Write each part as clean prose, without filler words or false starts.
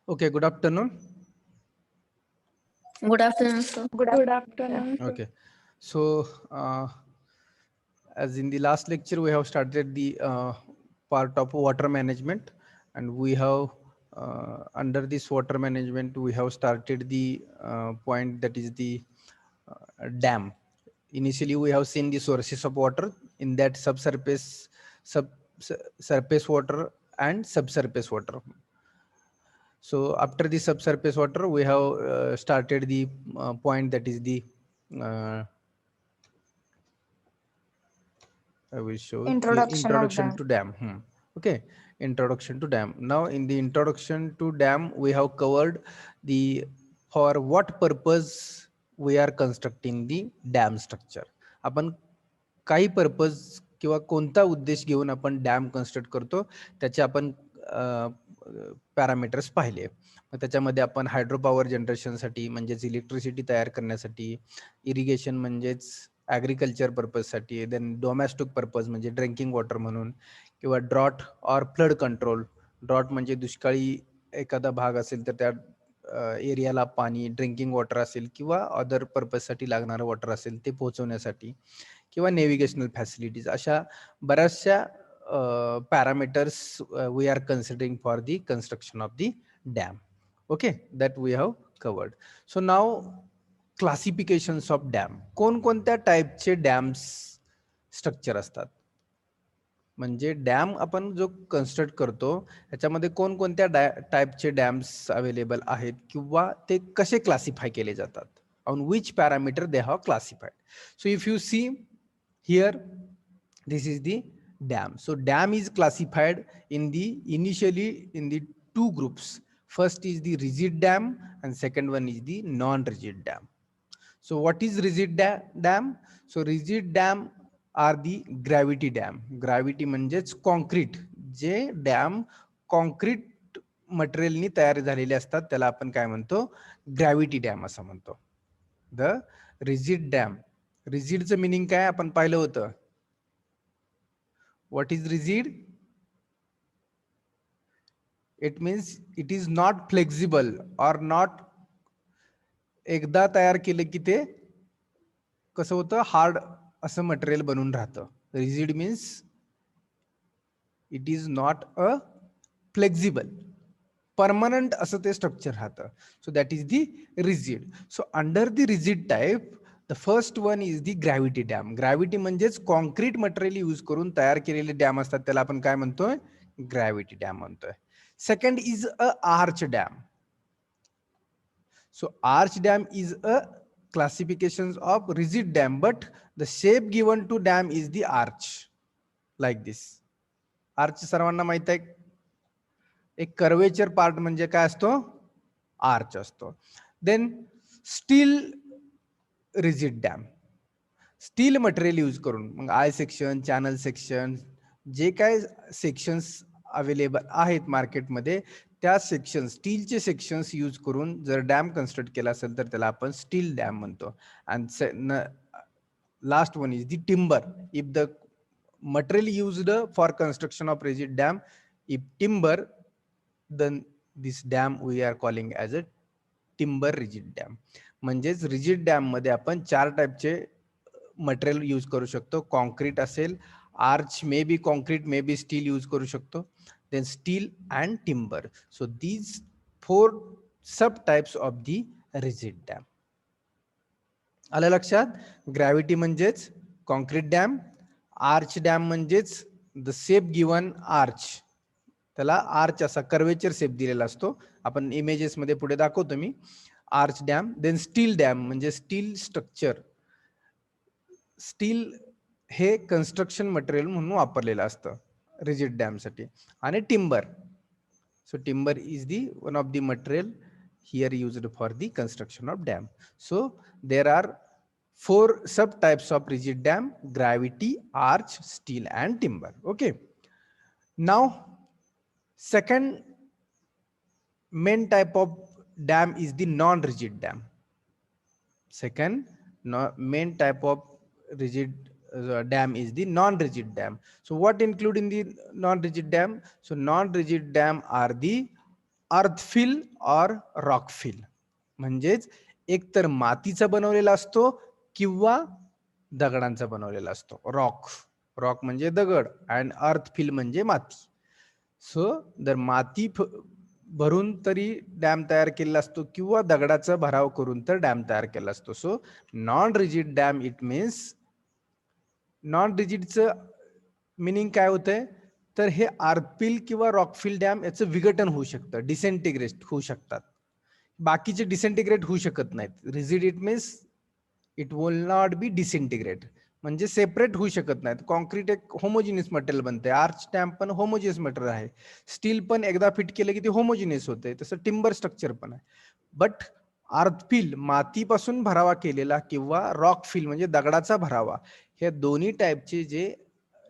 Okay, good afternoon. Good afternoon, sir. Good afternoon. Okay, so as in the last lecture, we have started the part of water management, and we have under this water management, we have started the point that is the dam. Initially, we have seen the sources of water in that subsurface, surface water and subsurface water. So after the subsurface water, we have started the point that is the uh, I will show here Introduction of introduction dam. to dam. Okay, introduction to dam. Now in the introduction to dam, we have covered the for what purpose we are constructing the dam structure. आपण काही purpose किंवा कोणता उद्देश घेऊन आपण dam construct करतो त्याचे आपण पॅरामीटर्स पाहिले. मग त्याच्यामध्ये आपण हायड्रो पॉवर जनरेशनसाठी म्हणजेच इलेक्ट्रिसिटी तयार करण्यासाठी, इरिगेशन म्हणजेच ॲग्रिकल्चर पर्पजसाठी, देन डोमॅस्टिक पर्पज म्हणजे ड्रिंकिंग वॉटर म्हणून, किंवा drought or flood control. Drought म्हणजे दुष्काळी एखादा भाग असेल तर त्या एरियाला पाणी ड्रिंकिंग वॉटर असेल किंवा अदर पर्पजसाठी लागणारं वॉटर असेल ते पोहोचवण्यासाठी, किंवा नेव्हिगेशनल फॅसिलिटीज, अशा बऱ्याचशा parameters we are considering for the construction of the dam. Okay, that we have covered. So now classifications of dam. कोणकोणत्या टाईपचे डॅम्स स्ट्रक्चर असतात, म्हणजे डॅम आपण जो कन्स्ट्रक्ट करतो त्याच्यामध्ये कोणकोणत्या टाईपचे डॅम्स अवेलेबल आहेत किंवा ते कसे क्लासिफाय केले जातात, on which parameter they have classified. So if you see here, this is the dam. So dam is classified initially in the two groups. First is the rigid dam and second one is the non-rigid dam. So what is rigid dam? So rigid dam are the gravity dam. Gravity म्हणजेच concrete, जे dam concrete मटेरियलनी तयार झालेले असतात त्याला आपण काय म्हणतो, gravity dam असं म्हणतो. The rigid dam. रिजिडचं मिनिंग काय आपण पाहिलं होतं. What is rigid? It means it is not flexible or not. एकदा तयार केलं की ते कसं होतं, हार्ड असं मटेरियल बनून राहतं. Rigid means it is not a flexible, permanent असं ते स्ट्रक्चर राहतं. So that is the rigid. So under the rigid type the first one is the gravity dam. Gravity म्हणजेच कॉन्क्रीट मटेरियल यूज करून तयार केलेले dam असतात त्याला आपण काय म्हणतोय, ग्रॅव्हिटी डॅम म्हणतोय. Second is a arch dam. So arch dam is a classification of rigid dam, but the shape given to dam is the arch, like this. Arch सर्वांना माहित आहे, एक कर्वेचर पार्ट म्हणजे काय असतो, आर्च असतो. Then steel rigid dam. Steel material use करून, मग आय सेक्शन, चॅनल सेक्शन, जे काय सेक्शन्स अवेलेबल आहेत मार्केटमध्ये त्या सेक्शन, स्टीलचे सेक्शन्स यूज करून जर डॅम कन्स्ट्रक्ट केला असेल तर त्याला आपण स्टील डॅम म्हणतो. And last one is the timber. If the material used for construction of rigid dam if timber, then this dam we are calling as a timber rigid dam. म्हणजेच rigid dam मध्ये आपण चार टाईपचे material use करू शकतो. Concrete असेल, arch may be concrete, may be steel use करू शकतो, then steel and timber. So these 4 subtypes of the rigid dam. आलं लक्षात? ग्रॅव्हिटी म्हणजेच कॉन्क्रीट डॅम, आर्च डॅम म्हणजेच द शेप गिवन आर्च, त्याला आर्च असा curvature shape दिलेला असतो. आपण इमेजेस मध्ये पुढे दाखवतो मी. Arch dam. Then steel dam म्हणजे स्टील स्ट्रक्चर. स्टील हे कन्स्ट्रक्शन मटेरियल म्हणून वापरलेलं असतं रिजिड डॅम साठी. आणि timber. So timber is the one of the material here used for the construction of dam. So there are 4 sub types of rigid dam: gravity, arch, steel and timber. Okay, now second main type of dam is the non-rigid dam. Second main type of rigid dam is the non-rigid dam. So what include in the non-rigid dam? So non-rigid dam are the अर्थफिल और rockfill. म्हणजेच एक तर मातीचा बनवलेला असतो किंवा दगडांचा बनवलेला असतो. रॉक म्हणजे दगड अँड अर्थफिल म्हणजे माती. सो जर माती भरून तरी डॅम तयार केलेला असतो किंवा दगडाचा भराव करून तर डॅम तयार केला असतो. So non rigid dam it means, non रिजिडचं मिनिंग काय होतंय, तर हे अर्थफिल किंवा रॉकफिल डॅम याचं विघटन होऊ शकतं, डिसेंटिग्रेट होऊ शकतात. बाकीचे डिसेंटिग्रेट होऊ शकत नाहीत. Rigid it means it will not be disintegrate, म्हणजे सेपरेट होऊ शकत नाहीत. कॉन्क्रीट एक होमोजिनियस मटेरियल बनते, आर्च डॅम पण होमोजिनियस मटेरियल आहे. स्टील पण एकदा फिट केलं की ते होमोजिनियस होते, तसं टिंबर स्ट्रक्चर पण आहे. बट अर्थफिल मातीपासून भरावा केलेला किंवा रॉकफिल म्हणजे दगडाचा भरावा, हे दोन्ही टाईपचे जे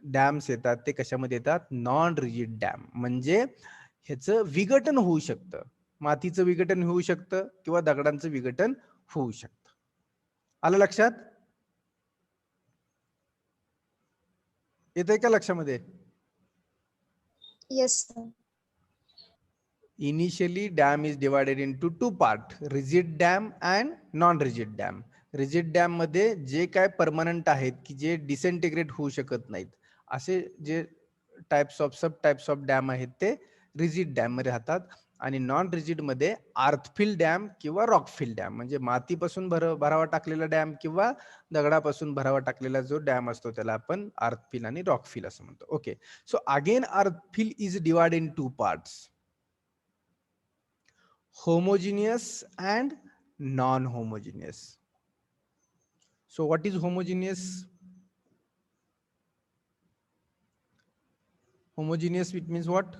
डॅम्स येतात ते कशामध्ये येतात, नॉन रिजिड डॅम. म्हणजे ह्याचं विघटन होऊ शकतं, मातीचं विघटन होऊ शकतं किंवा दगडांचं विघटन होऊ शकतं. आलं लक्षात? येतंय का लक्षामध्ये? Yes, sir. Initially, dam is divided into two parts, rigid dam and non-rigid dam. Rigid dam मध्ये जे काय परमनंट आहेत की जे डिसेंटिग्रेट होऊ शकत नाहीत, असे जे सब टाइप्स ऑफ डॅम आहेत ते रिजिड डॅम मध्ये राहतात. आणि नॉन रिजिड मध्ये अर्थफिल डॅम किंवा रॉकफिल डॅम, म्हणजे मातीपासून भरावा टाकलेला डॅम किंवा दगडापासून भरावा टाकलेला जो डॅम असतो त्याला आपण अर्थफिल आणि रॉकफिल असं म्हणतो. Okay, so again earthfill is divide in two parts, homogeneous and non-homogeneous. So what is homogeneous? Homogeneous, it means what?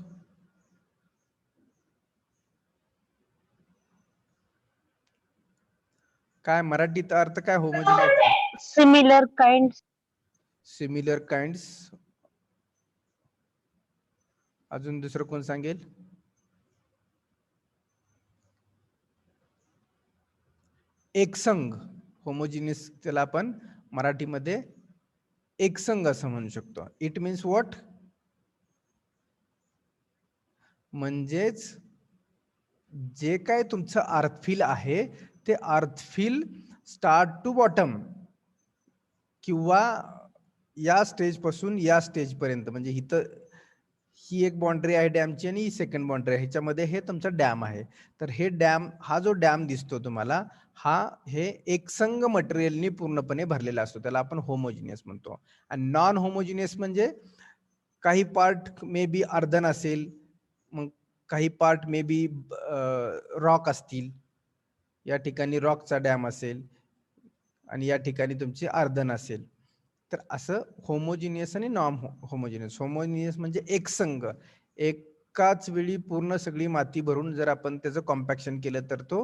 काय मराठीत अर्थ काय homogeneous? Similar kinds. Similar kinds. अजून दुसरं कोण सांगेल? एकसंग. होमोजिनियस त्याला आपण मराठीमध्ये एकसंग असं म्हणू शकतो. It means what? म्हणजेच जे काय तुमचं अर्थफिल आहे ते अर्थफिल स्टार्ट टू बॉटम किंवा या स्टेज पासून या स्टेज पर्यंत, म्हणजे इथं ही एक बाउंड्री आहे डॅमची आणि ही सेकंड बाउंड्री आहे, ह्याच्यामध्ये हे तुमचं डॅम आहे. तर हे डॅम, हा जो डॅम दिसतो तुम्हाला, हा हे एकसंग मटेरियलनी पूर्णपणे भरलेला असतो, त्याला आपण होमोजिनियस म्हणतो. आणि नॉन होमोजिनियस म्हणजे काही पार्ट मे बी अर्धन असेल, मग काही पार्ट मे बी रॉक असतील, या ठिकाणी रॉकचा डॅम असेल आणि या ठिकाणी तुमची अर्धन असेल. तर असं होमोजिनियस आणि नॉन होमोजिनियस. होमोजिनियस म्हणजे एकसंग, एकाच वेळी पूर्ण सगळी माती भरून जर आपण त्याचं कॉम्पॅक्शन केलं तर तो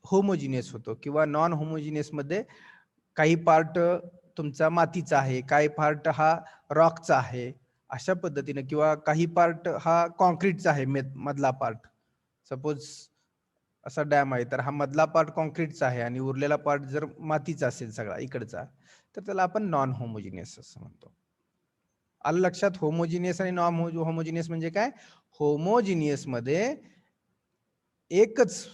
होमोजिनियस होतो. किंवा नॉन होमोजिनियस मध्ये काही पार्ट तुमचा मातीचा आहे, काही पार्ट हा रॉकचा आहे, अशा पद्धतीने. किंवा काही पार्ट हा कॉन्क्रीटचा आहे, मधला पार्ट. सपोज असा डॅम आहे तर हा मधला पार्ट कॉन्क्रीटचा आहे आणि उरलेला पार्ट जर मातीचा असेल सगळा इकडचा, तर त्याला आपण नॉन होमोजिनियस असं म्हणतो. आलं लक्षात? होमोजिनियस आणि नॉन होमोजिनियस म्हणजे काय? होमोजिनियस मध्ये एकच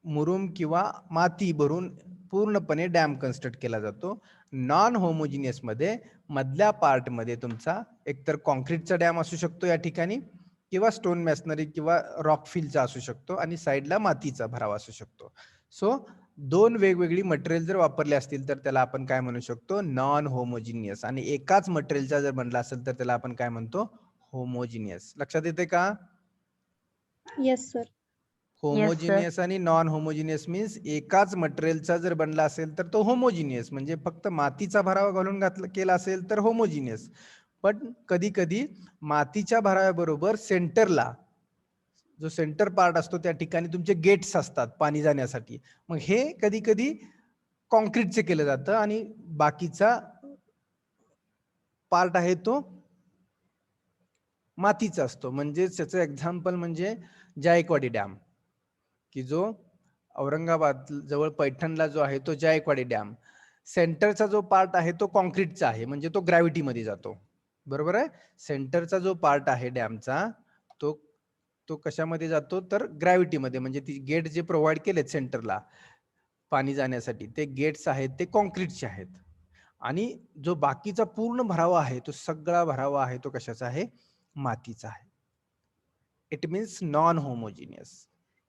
मुरुम किंवा माती भरून पूर्णपणे डॅम कन्स्ट्रक्ट केला जातो. नॉन होमोजिनियस मध्ये मधल्या पार्ट मध्ये तुमचा एकतर कॉन्क्रीटचा डॅम असू शकतो या ठिकाणी, किंवा स्टोन मॅसनरी किंवा रॉकफिलचा असू शकतो, आणि साईडला मातीचा भराव असू शकतो. सो दोन वेगवेगळी मटेरियल जर वापरले असतील तर त्याला आपण काय म्हणू शकतो? Non homogeneous. आणि एकाच मटेरियलचा जर बनला असेल तर त्याला आपण काय म्हणतो? होमोजिनियस. लक्षात येते का? Yes, sir. होमोजिनियस आणि नॉन होमोजिनियस मीन्स एकाच मटेरियलचा जर बनला असेल तर तो होमोजिनियस, म्हणजे फक्त मातीचा भरावा घालून केला असेल तर होमोजिनियस. पण कधी कधी मातीच्या भराव्याबरोबर सेंटरला जो सेंटर पार्ट असतो त्या ठिकाणी तुमचे गेट्स असतात पाणी जाण्यासाठी, मग हे कधी कधी कॉन्क्रीटचे केलं जातं आणि बाकीचा पार्ट आहे तो मातीचा असतो. म्हणजे त्याचं एक्झाम्पल म्हणजे जायकवाडी डॅम, की जो औरंगाबाद जवळ पैठणला जो आहे तो जायकवाडी डॅम. सेंटरचा जो पार्ट आहे तो कॉन्क्रीटचा आहे, म्हणजे तो ग्रॅव्हिटी मध्ये जातो. बरोबर आहे? सेंटरचा जो पार्ट आहे डॅमचा तो तो कशामध्ये जातो तर ग्रॅव्हिटीमध्ये, म्हणजे ती गेट जे प्रोव्हाइड केलेत सेंटरला पाणी जाण्यासाठी ते गेट्स आहेत ते कॉन्क्रीटचे आहेत. आणि जो बाकीचा पूर्ण भरावा आहे तो सगळा भरावा आहे तो कशाचा आहे, मातीचा आहे. It means non homogeneous.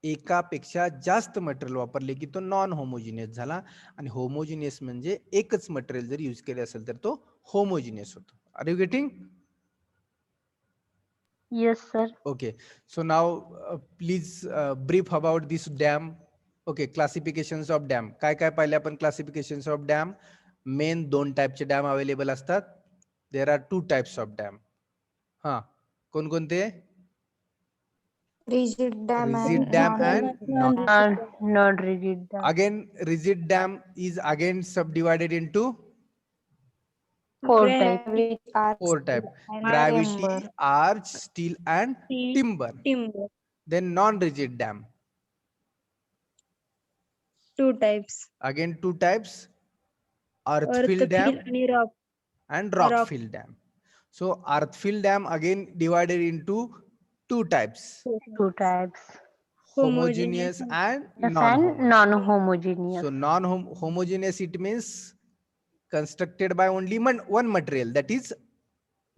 एकापेक्षा जास्त मटेरियल वापरले की तो नॉन होमोजिनियस झाला, आणि होमोजिनियस म्हणजे एकच मटेरियल जर यूज केले असेल तर तो होमोजिनियस होतो. Are you getting? Yes, sir. Okay, so now please brief about this dam. Okay, classifications of dam. काय काय पाहिले आपण classifications of dam? मेन 2 टाइपचे डॅम अवेलेबल असतात. There are 2 types of dam. हा, कोणकोणते? Rigid dam Rigid and dam non-rigid and dam. Not rigid dam. again rigid dam is again subdivided into Four types. Gravity, arch, 4 type. and Gravity, timber. arch, steel and Steel, timber. timber. Then non-rigid dam. 2 types. Again 2 types. Earth Earth fill dam fill and rock. and rock rock. fill dam. So earth fill dam again divided into 2 types. Two types. Homogeneous and Yes, and non-homogeneous. non-homogeneous. So non-homogeneous it means constructed by only one material, that is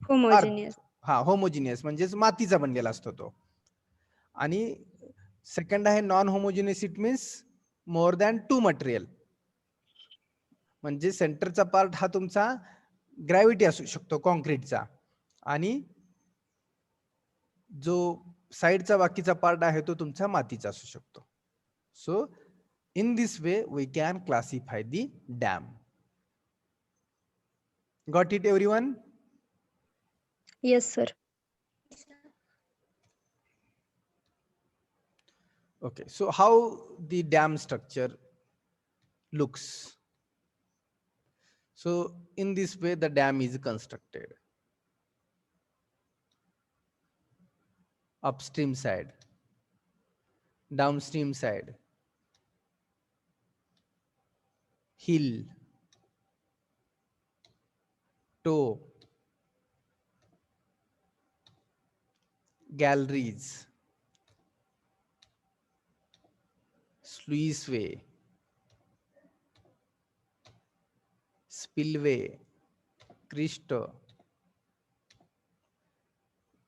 Homogeneous. हा, homogeneous म्हणजेच मातीचा बनलेला असतो तो. आणि second आहे non homogeneous, it means more than 2 material. म्हणजे सेंटरचा पार्ट हा तुमचा ग्रॅव्हिटी असू शकतो कॉन्क्रीटचा, आणि जो साइडचा बाकीचा पार्ट आहे तो तुमचा मातीचा असू शकतो. So in this way we can classify the dam. Got it everyone? Yes, sir. Okay, so how the dam structure looks? So in this way the dam is constructed. Upstream side, downstream side, hill, toe, galleries, sluiceway, spillway, crest,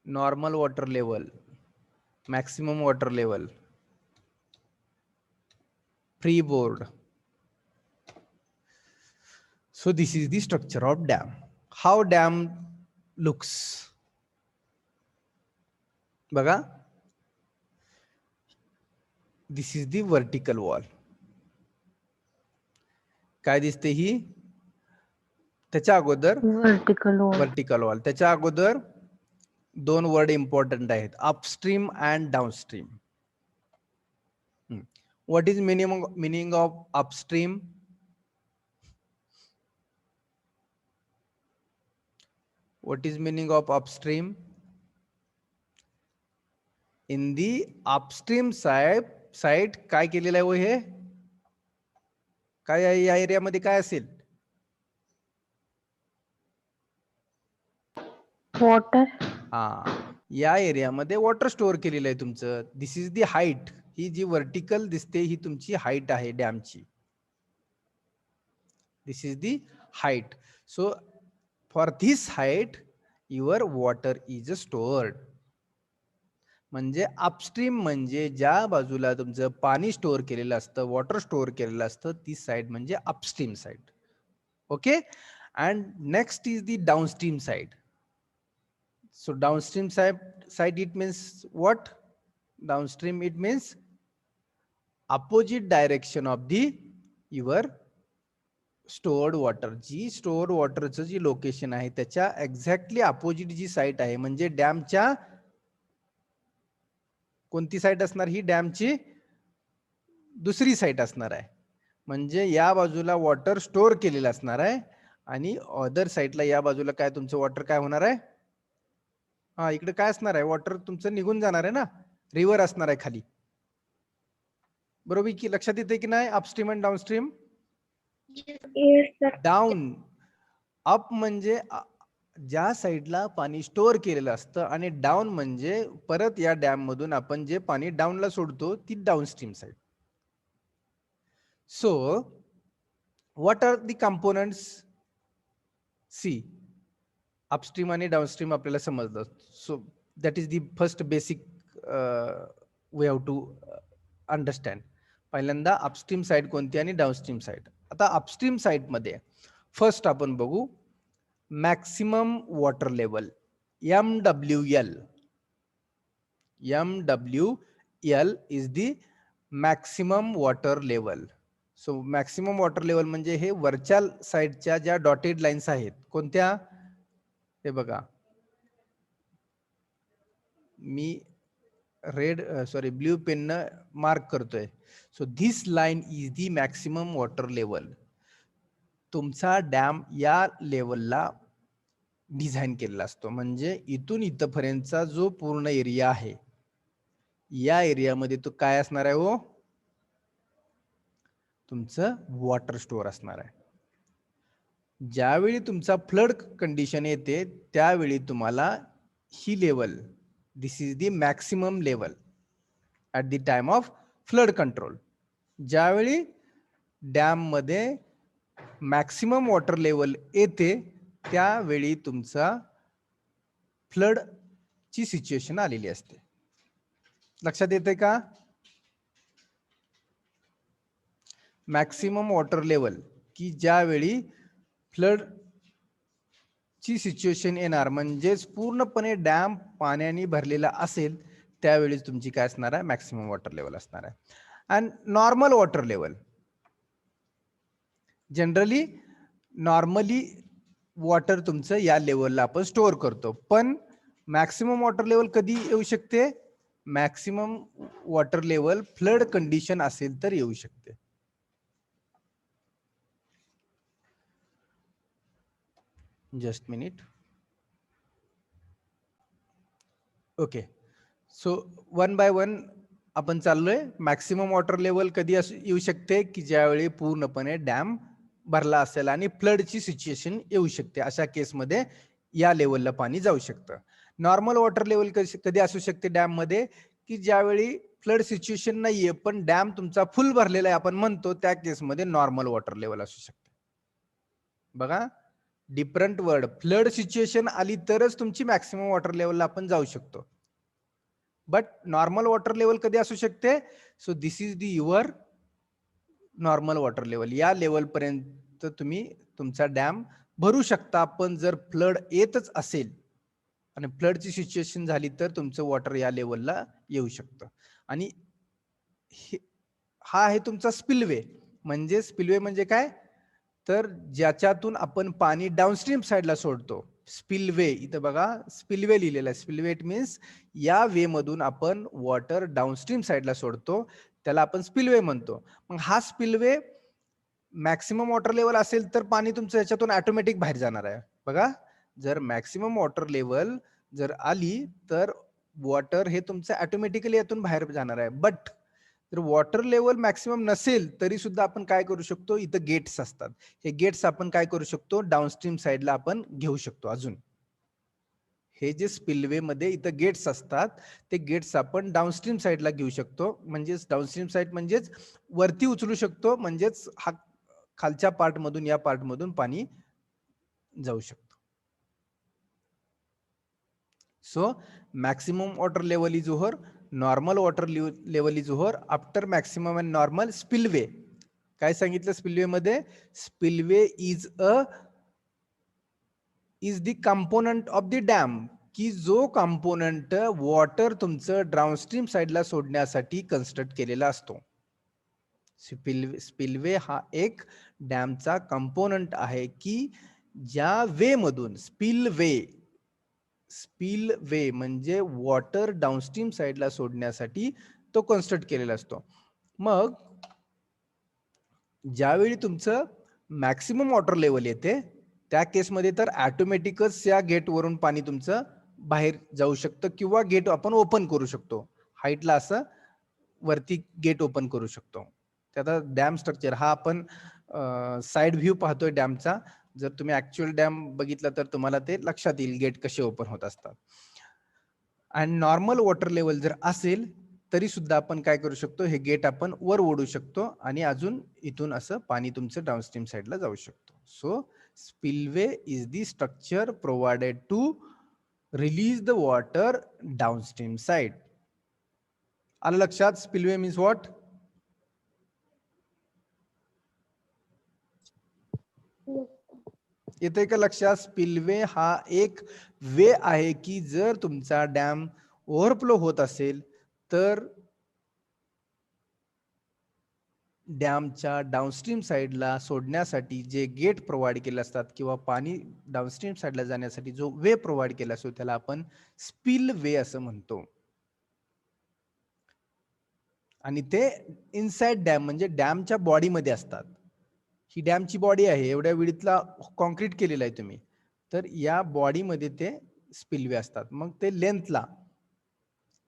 normal water level, maximum water level, freeboard. So this is the structure of dam. How dam looks? बघा, this is the vertical wall. काय दिसते ही? त्याच्या अगोदर Vertical wall. Vertical wall. त्याच्या अगोदर 2 word important आहेत, upstream and downstream. What is meaning of upstream? What is meaning of upstream? In the upstream side काय केलेलं आहे? हे काय आहे या एरियामध्ये? काय असेल? Water. हा, या एरियामध्ये वॉटर स्टोअर केलेलं आहे तुमचं. This is the height. ही जी वर्टिकल दिसते ही तुमची हाईट आहे डॅमची. This is the height. So for this height your water is stored. म्हणजे अपस्ट्रीम म्हणजे ज्या बाजूला तुमचं पाणी स्टोअर केलेलं असतं, वॉटर स्टोअर केलेलं असतं, ती साइड म्हणजे upstream side. Okay, and next is the downstream side. So downstream side it means what? Downstream it means opposite direction of the your stored water. जी stored water चं जी location आहे त्याच्या exactly opposite जी site आहे, म्हणजे डॅमच्या कोणती site असणार? ही डॅमची दुसरी site असणार आहे. म्हणजे या बाजूला वॉटर स्टोअर केलेलं असणार आहे, आणि अदर साइडला या बाजूला काय तुमचं वॉटर काय होणार आहे? हा, इकडे काय असणार आहे? वॉटर तुमचं निघून जाणार आहे ना, रिव्हर असणार आहे खाली. बरोबर की? लक्षात येते की नाही? Upstream and downstream. Yes, sir. Down, up म्हणजे ज्या साईडला पाणी स्टोअर केलेलं असतं आणि डाऊन म्हणजे परत या डॅम मधून आपण जे पाणी डाऊनला सोडतो ती downstream side. So what are the components? See, upstream आणि डाऊनस्ट्रीम आपल्याला समजलं. So that is the first basic way how to understand. पहिल्यांदा अपस्ट्रीम साईड कोणती आणि डाऊनस्ट्रीम साईड. आता अपस्ट्रीम साईड मध्ये फर्स्ट आपण बघू maximum water level, MWL. MWL is the maximum water level. So maximum water level म्हणजे हे वरच्या साईडच्या ज्या डॉटेड लाईन्स आहेत कोणत्या, हे बघा मी ब्ल्यू पेन मार्क करतोय. So this line is the maximum water level. तुमचा डॅम या लेवलला डिझाईन केलेला असतो. म्हणजे इथून इथपर्यंतचा जो पूर्ण एरिया आहे या एरियामध्ये तो काय असणार आहे हो, तुमचं वॉटर स्टोअर असणार आहे. ज्यावेळी तुमचा फ्लड कंडिशन येते त्यावेळी तुम्हाला ही level, this is the maximum level at the time of flood control. ज्यावेळी डॅम मध्ये मॅक्सिमम वॉटर लेवल येते त्यावेळी तुमचा फ्लड ची सिच्युएशन आलेली असते. लक्षात येते का? मॅक्सिमम वॉटर लेवल की ज्यावेळी फ्लड ची सिच्युएशन येणार म्हणजेच पूर्णपणे डॅम पाण्याने भरलेला असेल त्यावेळीच तुमची काय असणार आहे, मॅक्सिमम वॉटर लेवल असणार आहे. And normal water level, generally normally water तुमचं या लेवलला आपण स्टोअर करतो. पण मॅक्सिमम वॉटर लेवल कधी येऊ शकते? Maximum water level flood condition असेल तर येऊ शकते. Just minute. Okay, so one by one आपण चाललोय. मॅक्सिमम वॉटर लेवल कधी येऊ शकते की ज्यावेळी पूर्णपणे डॅम भरला असेल आणि फ्लडची सिच्युएशन येऊ शकते. अशा केसमध्ये या लेवलला पाणी जाऊ शकतं. नॉर्मल वॉटर लेवल कधी असू शकते डॅम मध्ये की ज्यावेळी फ्लड सिच्युएशन नाहीये पण डॅम तुमचा फुल भरलेला आहे आपण म्हणतो, त्या केसमध्ये नॉर्मल वॉटर लेवल असू शकते. बघा डिफरंट वर्ड. फ्लड सिच्युएशन आली तरच तुमची मॅक्सिमम वॉटर लेवलला आपण जाऊ शकतो. बट नॉर्मल वॉटर लेवल कधी असू शकते? So this is the your normal water level. या लेवल पर्यंत तुम्ही तुमचा डॅम भरू शकता. पण जर फ्लड येतच असेल आणि फ्लडची सिच्युएशन झाली तर तुमचं वॉटर या लेवलला येऊ शकतं. आणि हा आहे तुमचा स्पिलवे. म्हणजे स्पिलवे म्हणजे काय, तर ज्याच्यातून आपण पाणी डाऊनस्ट्रीम साईडला सोडतो. स्पिलवे, इथं बघा स्पिलवे लिहिलेला आहे. स्पिलवे इट मीन्स या वे मधून आपण वॉटर डाऊनस्ट्रीम साईडला सोडतो, त्याला आपण स्पिलवे म्हणतो. मग हा स्पिलवे मॅक्सिमम वॉटर लेवल असेल तर पाणी तुमचं याच्यातून ऑटोमॅटिक बाहेर जाणार आहे. बघा जर मॅक्सिमम वॉटर लेवल जर आली तर वॉटर हे तुमचं ऑटोमॅटिकली यातून बाहेर जाणार आहे. बट जर वॉटर लेवल मॅक्सिमम नसेल तरी सुद्धा आपण काय करू शकतो, इथं गेट्स असतात. हे गेट्स आपण काय करू शकतो, डाऊनस्ट्रीम साईडला आपण घेऊ शकतो. अजून हे जे स्पिलवे मध्ये इथं गेट्स असतात ते गेट्स आपण डाऊनस्ट्रीम साईडला घेऊ शकतो. म्हणजेच डाऊनस्ट्रीम साईड म्हणजेच वरती उचलू शकतो. म्हणजेच हा खालच्या पार्ट मधून या पार्ट मधून पाणी जाऊ शकतो. So maximum water level is over, normal water level is over after maximum and normal spillway. काय सांगितलं स्पिलवे मध्ये? Spillway is the component of the dam, की जो कंपोनंट वॉटर तुमचं डाऊनस्ट्रीम साईडला सोडण्यासाठी कन्स्ट्रक्ट केलेला असतो. स्पिलवे हा एक डॅमचा कंपोनंट आहे की ज्या वे मधून स्पिलवे म्हणजे वॉटर डाऊनस्ट्रीम साईडला सोडण्यासाठी तो कन्स्ट्रक्ट केलेला असतो. मग ज्यावेळी तुमचं मॅक्सिमम वॉटर लेवल येते त्या केसमध्ये तर ऑटोमॅटिकच या गेटवरून पाणी तुमचं बाहेर जाऊ शकतं किंवा गेट आपण ओपन करू शकतो. हाईटला असं वरती गेट ओपन करू शकतो. आता डॅम स्ट्रक्चर हा आपण साइड व्ह्यू पाहतोय डॅमचा. जर तुम्ही ऍक्च्युअल डॅम बघितलं तर तुम्हाला ते लक्षात येईल गेट कसे ओपन होत असतात. आणि नॉर्मल वॉटर लेवल जर असेल तरी सुद्धा आपण काय करू शकतो, हे गेट आपण वर ओढू शकतो आणि अजून इथून असं पाणी तुमचं डाऊनस्ट्रीम साईडला जाऊ शकतो. So spillway is the structure provided to release the water downstream side. आलं लक्षात? Spillway means what? येते का लक्षात? स्पिलवे हा एक वे आहे की जर तुमचा डॅम ओव्हरफ्लो होत असेल तर डॅमच्या डाऊनस्ट्रीम साईडला सोडण्यासाठी जे गेट प्रोव्हाइड केले असतात किंवा पाणी डाऊनस्ट्रीम साईडला जाण्यासाठी जो वे प्रोव्हाइड केला असतो त्याला आपण स्पिल वे असं म्हणतो. आणि ते इनसाइड डॅम म्हणजे डॅमच्या बॉडीमध्ये असतात. ही डॅमची बॉडी आहे, एवढ्या विडथला कॉन्क्रीट केलेलं आहे तुम्ही, तर या बॉडीमध्ये ते स्पिलवे असतात. मग ते लेंथला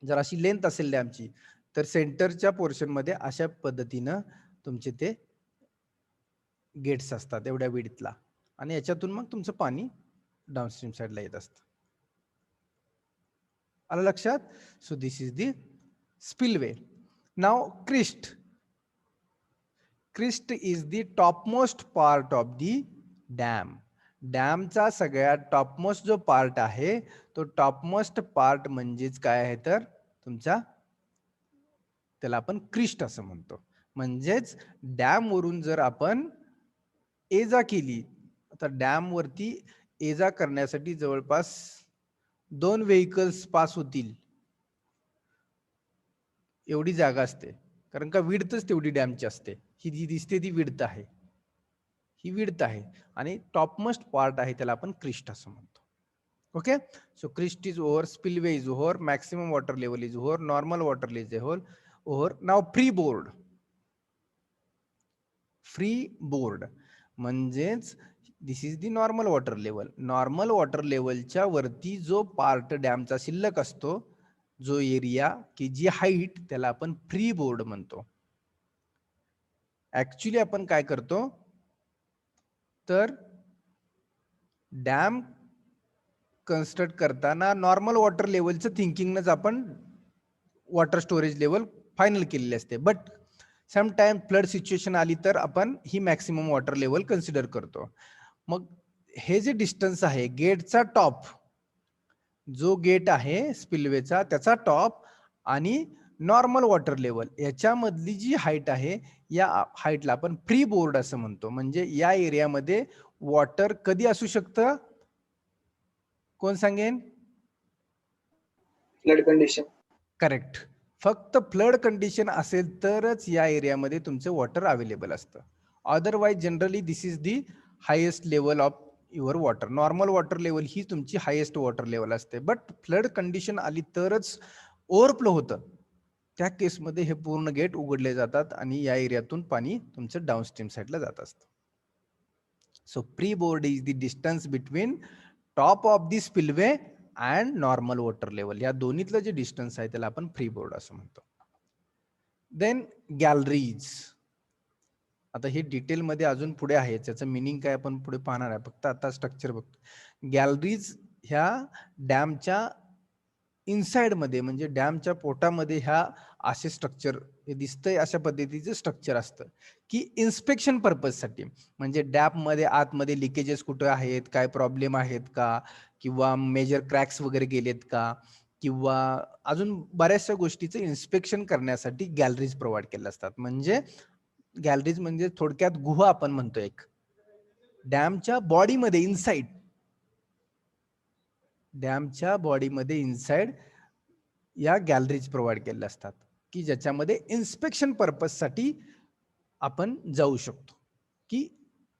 जर अशी लेंथ असेल डॅमची तर सेंटरच्या पोर्शन मध्ये अशा पद्धतीनं तुमचे ते गेट्स असतात एवढ्या विडथला आणि याच्यातून मग तुमचं पाणी डाऊनस्ट्रीम साईडला येत असतं. आलं लक्षात? So this is the spillway. नाव crest. Crest is the topmost part of the dam. डॅमचा सगळ्यात टॉपमोस्ट जो पार्ट आहे तो टॉपमोस्ट पार्ट म्हणजेच काय आहे तर तुमचा, त्याला आपण क्रिस्ट असं म्हणतो. म्हणजेच डॅम वरून जर आपण ये-जा केली, आता डॅम वरती ये-जा करण्यासाठी जवळपास 2 व्हेइकल्स पास होतील एवढी जागा असते, कारण का विड्थच तेवढी डॅमची असते. ही जी दिसते ती विड्थ आहे, ही विड्थ आहे आणि टॉपमोस्ट पार्ट आहे त्याला आपण क्रिस्ट असं म्हणतो. Okay, so crest is over, spillway is over, maximum water level is over, normal water level is over. नाव फ्री बोर्ड. फ्री बोर्ड म्हणजेच this is the normal water level. Normal water लेवलच्या वरती जो part डॅमचा शिल्लक असतो, जो area की जी height, त्याला आपण फ्री बोर्ड म्हणतो. ऍक्च्युली आपण काय करतो तर डॅम कन्स्ट्रक्ट करताना नॉर्मल वॉटर लेवलचं थिंकिंगनच आपण वॉटर स्टोरेज लेवल फायनल केलेली असते. बट समटाइम फ्लड सिच्युएशन आली तर आपण ही मॅक्सिमम वॉटर लेवल कन्सिडर करतो. मग हे जे डिस्टन्स आहे गेटचा टॉप, जो गेट आहे स्पिलवेचा त्याचा टॉप आणि नॉर्मल वॉटर लेवल याच्यामधली जी हाईट आहे, या हाईटला आपण फ्री बोर्ड असं म्हणतो. म्हणजे या एरियामध्ये वॉटर कधी असू शकतं, कोण सांगेन? Flood condition. करेक्ट. फक्त फ्लड कंडिशन असेल तरच या एरियामध्ये तुमचं वॉटर अवेलेबल असतं. Otherwise generally this is the highest level of your water. Normal water level ही तुमची हायेस्ट वॉटर लेवल असते. बट फ्लड कंडिशन आली तरच ओव्हरफ्लो होतं, त्या केसमध्ये हे पूर्ण गेट उघडले जातात आणि या एरियातून पाणी तुमचं डाऊनस्ट्रीम साईडला जात असतं. So pre board is the distance between top of the spillway and normal water level. या दोन्हीतलं जे डिस्टन्स आहे त्याला आपण फ्री बोर्ड असं म्हणतो. Then galleries. आता हे डिटेल मध्ये अजून पुढे आहे, त्याचं मिनिंग काय आपण पुढे पाहणार आहे, फक्त आता स्ट्रक्चर बघतो. गॅलरीज ह्या डॅमच्या इनसाइड मध्ये म्हणजे डॅमच्या पोटामध्ये ह्या असे स्ट्रक्चर हे दिसतंय अशा पद्धतीचं स्ट्रक्चर असतं की इन्स्पेक्शन पर्पज साठी. म्हणजे डॅम मध्ये आतमध्ये लिकेजेस कुठे आहेत, काय प्रॉब्लेम आहेत का, किंवा मेजर क्रॅक्स वगैरे गेलेत का, किंवा अजून बऱ्याचशा गोष्टीचं इन्स्पेक्शन करण्यासाठी गॅलरीज प्रोव्हाइड केल्या असतात. म्हणजे गॅलरीज म्हणजे थोडक्यात गुहा आपण म्हणतो एक, डॅमच्या बॉडीमध्ये इनसाइड, डॅमच्या बॉडीमध्ये इनसाइड या गॅलरीज प्रोव्हाइड केल्या असतात की ज्याच्यामध्ये इन्स्पेक्शन पर्पज साठी आपण जाऊ शकतो की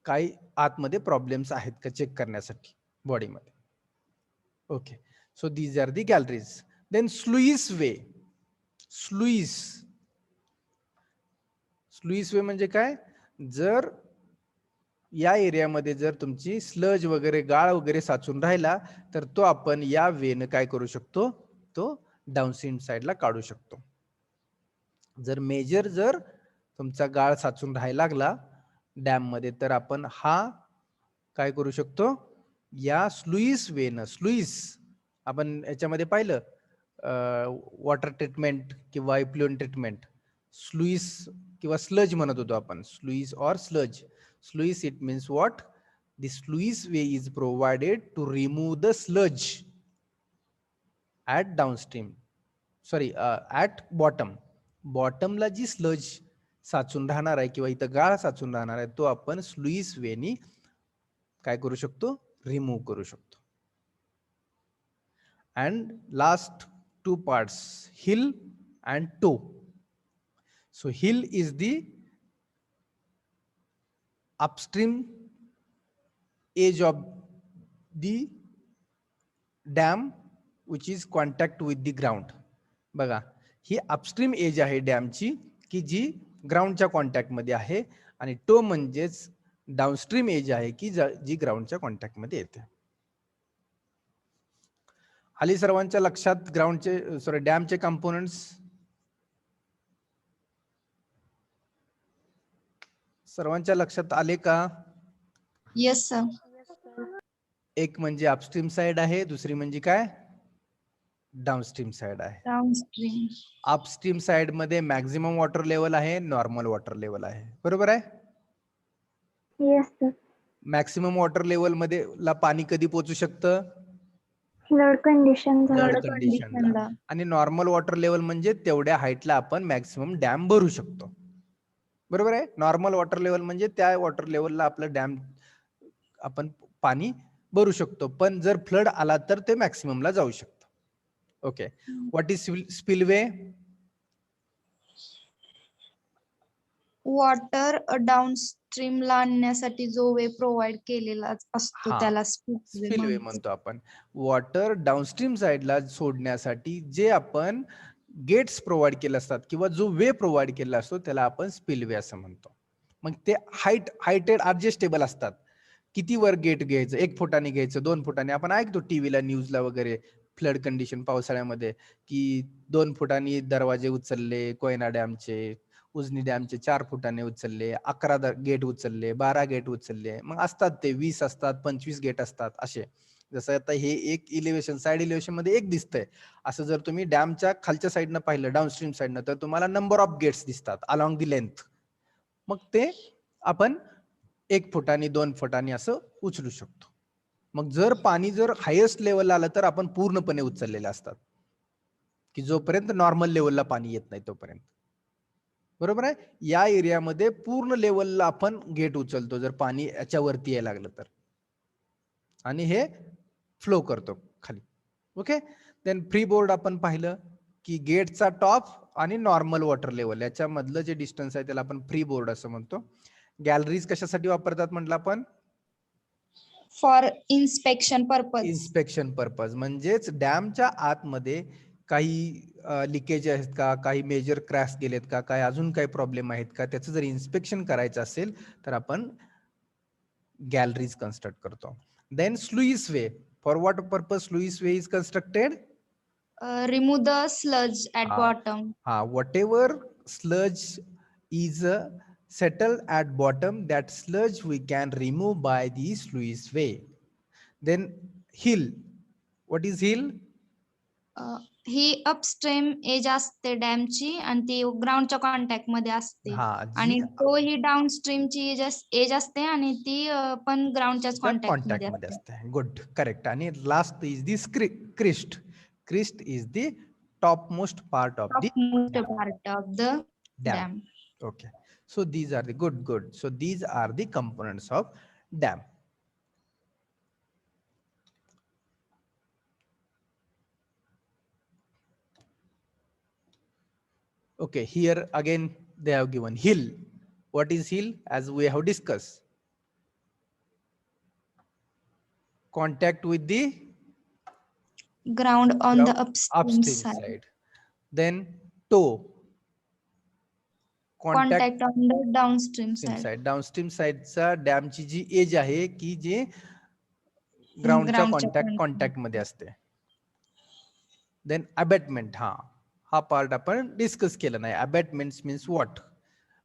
काही आतमध्ये प्रॉब्लेम्स आहेत का चेक करण्यासाठी बॉडीमध्ये. Okay, so these are the galleries. Then sluice way. Sluice, sluice way म्हणजे काय, जर या एरियामध्ये जर तुमची स्लज वगैरे गाळ वगैरे साचून राहिला तर तो आपण या वेने काय करू शकतो, तो डाऊनस्ट्रीम साईडला काढू शकतो. जर मेजर तुमचा गाळ साचून राहायला लागला डॅम मध्ये तर आपण हा काय करू शकतो, या स्लुईस वेनं, स्लुईस आपण याच्यामध्ये पाहिलं वॉटर ट्रीटमेंट किंवा इफ्लुएंट ट्रीटमेंट, स्लुईस किंवा स्लज म्हणत होतो आपण, sluice or sludge. Sluice it means what, the sluice way is provided to remove the sludge at downstream, sorry at bottom. बॉटमला जी स्लज साचून राहणार आहे किंवा इथं गाळ साचून राहणार आहे, तो आपण स्लुईस वेनी काय करू शकतो, रिमूव्ह करू शकतो. And last two parts, heel and toe. So heel is the upstream edge of the dam which is contact with the ground. बघा, ही अपस्ट्रीम एज आहे डॅमची की जी ग्राउंडच्या कॉन्टॅक्टमध्ये आहे, आणि टो म्हणजेच डाउनस्ट्रीम एज आहे की जी ग्राउंडच्या कॉन्टॅक्टमध्ये येते. आली सर्वांच्या लक्षात ग्राउंडचे, सॉरी डॅमचे कंपोनेंट्स? सर्वांच्या लक्षात आले का? Yes sir. एक म्हणजे अपस्ट्रीम साइड आहे, दुसरी म्हणजे काय, डाउनस्ट्रीम साइड आहे. डाउनस्ट्रीम. अपस्ट्रीम साइड मध्ये मॅक्झिमम वॉटर लेवल आहे, नॉर्मल वॉटर लेवल आहे, बरोबर आहे? Yes, sir. Maximum water level मध्ये ला पाणी कधी पोहोचू शकतं, Flood condition फ्लड Flood कंडिशनला. conditionला. आणि नॉर्मल वॉटर लेवल म्हणजे तेवढ्या हाईटला आपण मॅक्सिमम डॅम भरू शकतो, बरोबर आहे? नॉर्मल वॉटर लेवल म्हणजे त्या वॉटर लेवलला आपलं डॅम आपण पाणी भरू शकतो, पण जर फ्लड आला तर ते मॅक्सिममला जाऊ शकतं. Okay, what is spillway? Water डाउनस्ट्रीमला आणण्यासाठी जो वे प्रोव्हाइड केलेला असतो हा, त्याला स्पिलवे स्पिलवे म्हणतो आपण. वॉटर डाउनस्ट्रीम साइडला सोडण्यासाठी जे आपण गेट्स प्रोव्हाइड केले असतात किंवा जो वे प्रोव्हाइड केला असतो त्याला आपण स्पिलवे असं म्हणतो. मग ते हायटेड ऍडजस्टेबल असतात. किती वर गेट घ्यायचं, 1 फुटाने घ्यायचं, 2 फुटाने. आपण ऐकतो टीव्हीला, न्यूजला वगैरे फ्लड कंडिशन पावसाळ्यामध्ये की 2 फुटांनी दरवाजे उचलले कोयना डॅमचे, उजनी डॅमचे 4 फुटाने उचलले, 11 गेट उचलले, 12 गेट उचलले. मग असतात ते 20 असतात, 25 गेट असतात असे. जसं आता हे एक इलिव्हेशन, साइड इलिव्हेशन मध्ये एक दिसतंय, असं जर तुम्ही डॅमच्या खालच्या साईडनं पाहिलं, डाऊनस्ट्रीम साईडनं, तर तुम्हाला नंबर ऑफ गेट्स दिसतात अलॉंग दी लेंथ. मग ते आपण 1 फुटानी 2 फुटानी असं उचलू शकतो. मग जर पाणी जर हायेस्ट लेवलला आलं तर आपण पूर्णपणे उचललेले असतात, की जोपर्यंत नॉर्मल लेवलला पाणी येत नाही तोपर्यंत, बरोबर आहे? या एरियामध्ये पूर्ण लेवलला आपण गेट उचलतो जर पाणी याच्यावरती यायला लागलं तर, आणि हे फ्लो करतो खाली. ओके, देन फ्री बोर्ड आपण पाहिलं की गेटचा टॉप आणि नॉर्मल वॉटर लेवल याच्यामधलं जे डिस्टन्स आहे त्याला आपण फ्री बोर्ड असं म्हणतो. गॅलरीज कशासाठी वापरतात म्हटलं आपण? For inspection purpose. Inspection purpose, म्हणजेच डॅमच्या आतमध्ये काही लिकेज आहेत का, काही मेजर क्रॅश गेलेत का, काही अजून काही प्रॉब्लेम आहेत का, त्याचं जर इन्स्पेक्शन करायचं असेल तर आपण गॅलरीज कन्स्ट्रक्ट करतो. Then sluice way, for what purpose sluice way is constructed? Remove the sludge at bottom. हा, whatever sludge is settled at bottom, that sludge we can remove by the sluice way. Then hill, what is hill? ही upstream edge असते डॅमची आणि ती ग्राउंडच्या contact मध्ये असते, हा, आणि तो ही डाउनस्ट्रीमची एज असते आणि ती पण ग्राउंडच्याच कॉन्टॅक्ट मध्ये मध्ये असते. असते. Good, correct. आणि last is the crest. Crest is the top most part of the part of the dam. Okay, so these are the good. So these are the components of dam. Okay, here again they have given hill. What is hill? As we have discussed, contact with the Ground on the upstream upstream side. Then toe, contact on the downstream side. Downstream साइडचा डॅमची जी edge आहे की जे ग्राउंडच्या contact मध्ये असते. Then अबॅटमेंट, हा पार्ट आपण डिस्कस केला नाही. अबॅटमेंट मीन्स व्हॉट?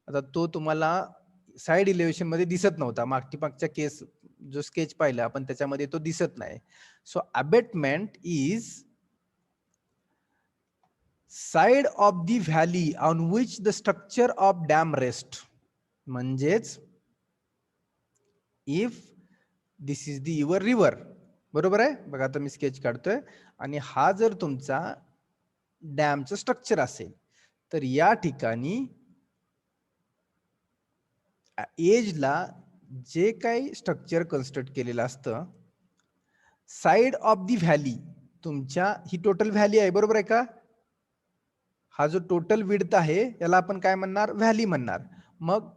आता तो तुम्हाला साइड इलेव्हेशन मध्ये दिसत नव्हता. मागच्या केस जो स्केच पाहिला आपण त्याच्यामध्ये तो दिसत नाही. So abutment is side of the valley on which the structure of dam rest. म्हणजेच if this is the your river, बरोबर आहे. बघा आता मी स्केच काढतोय आणि हा जर तुमचा डॅमचं स्ट्रक्चर असेल तर या ठिकाणी एजला जे काही स्ट्रक्चर कन्स्ट्रक्ट केलेलं असतं, साइड ऑफ दी व्हॅली, तुमच्या ही टोटल व्हॅली आहे, बरोबर आहे का. हा जो टोटल विड्थ आहे याला आपण काय म्हणणार, व्हॅली म्हणणार. मग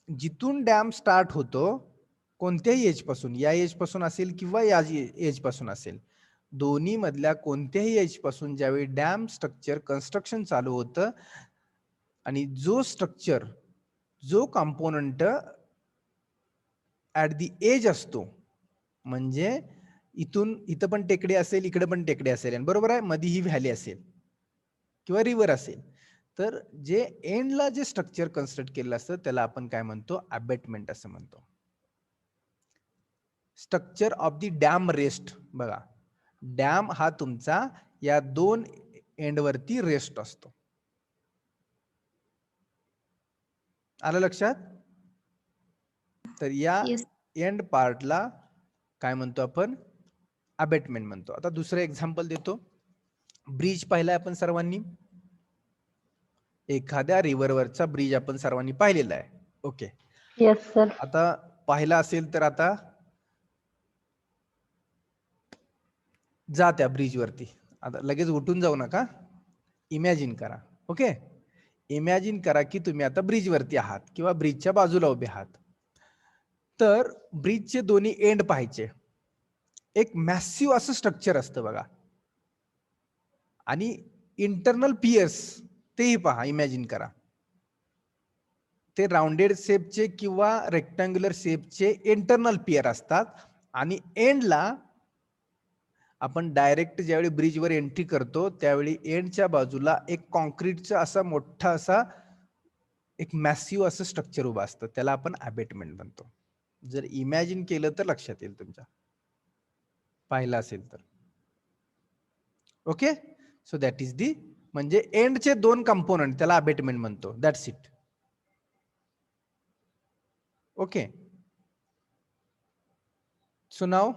जिथून डॅम स्टार्ट होतो, कोणत्याही एज पासून, या एज पासून असेल किंवा या एज पासून असेल, दोन्ही मधल्या कोणत्याही एज पासून ज्यावेळी डॅम स्ट्रक्चर कन्स्ट्रक्शन चालू होतं आणि जो स्ट्रक्चर, जो कंपोनंट ऍट दी एज असतो, म्हणजे इथं पण टेकडी असेल, इकडे पण टेकडी असेल, बरोबर आहे, मध्ये ही व्हॅली असेल किंवा रिव्हर असेल, तर जे एंडला जे स्ट्रक्चर कन्स्ट्रक्ट केलेलं असतं त्याला आपण काय म्हणतो, अबेटमेंट असं म्हणतो. Structure of the dam rest. बघा, डॅम हा तुमचा या दोन एंडवरती रेस्ट असतो. आलं लक्षात. तर या Yes. एंड पार्टला काय म्हणतो आपण, अबेटमेंट म्हणतो. आता दुसरं एक्झाम्पल देतो. ब्रिज पाहिलाय आपण सर्वांनी, एखाद्या रिव्हरवरचा ब्रिज आपण सर्वांनी पाहिलेला आहे. ओके. Yes sir. आता पाहिला असेल तर आता जा त्या ब्रिज वरती. आता लगेच उठून जाऊ नका, इमॅजिन करा. ओके, इमॅजिन करा की तुम्ही आता ब्रिज वरती आहात किंवा ब्रिजच्या बाजूला उभे आहात. तर ब्रिजचे दोन्ही एंड पाहायचे. एक मॅसिव्ह असं स्ट्रक्चर असतं बघा, आणि इंटरनल पियर्स तेही पहा, इमॅजिन करा. ते राउंडेड शेपचे किंवा रेक्टँग्युलर शेपचे इंटरनल पियर असतात. आणि एंडला आपण डायरेक्ट ज्यावेळी ब्रिजवर एंट्री करतो त्यावेळी एंडच्या बाजूला एक कॉन्क्रीटचा असा मोठा असा एक मॅसिव्ह असं स्ट्रक्चर उभं असतं, त्याला आपण अबेटमेंट म्हणतो. जर इमॅजिन केलं तर लक्षात येईल तुमच्या, पाहिलं असेल तर. ओके, सो दॅट इज दी, म्हणजे एंडचे दोन कंपोनंट, त्याला अबेटमेंट म्हणतो. That's it. Okay, so now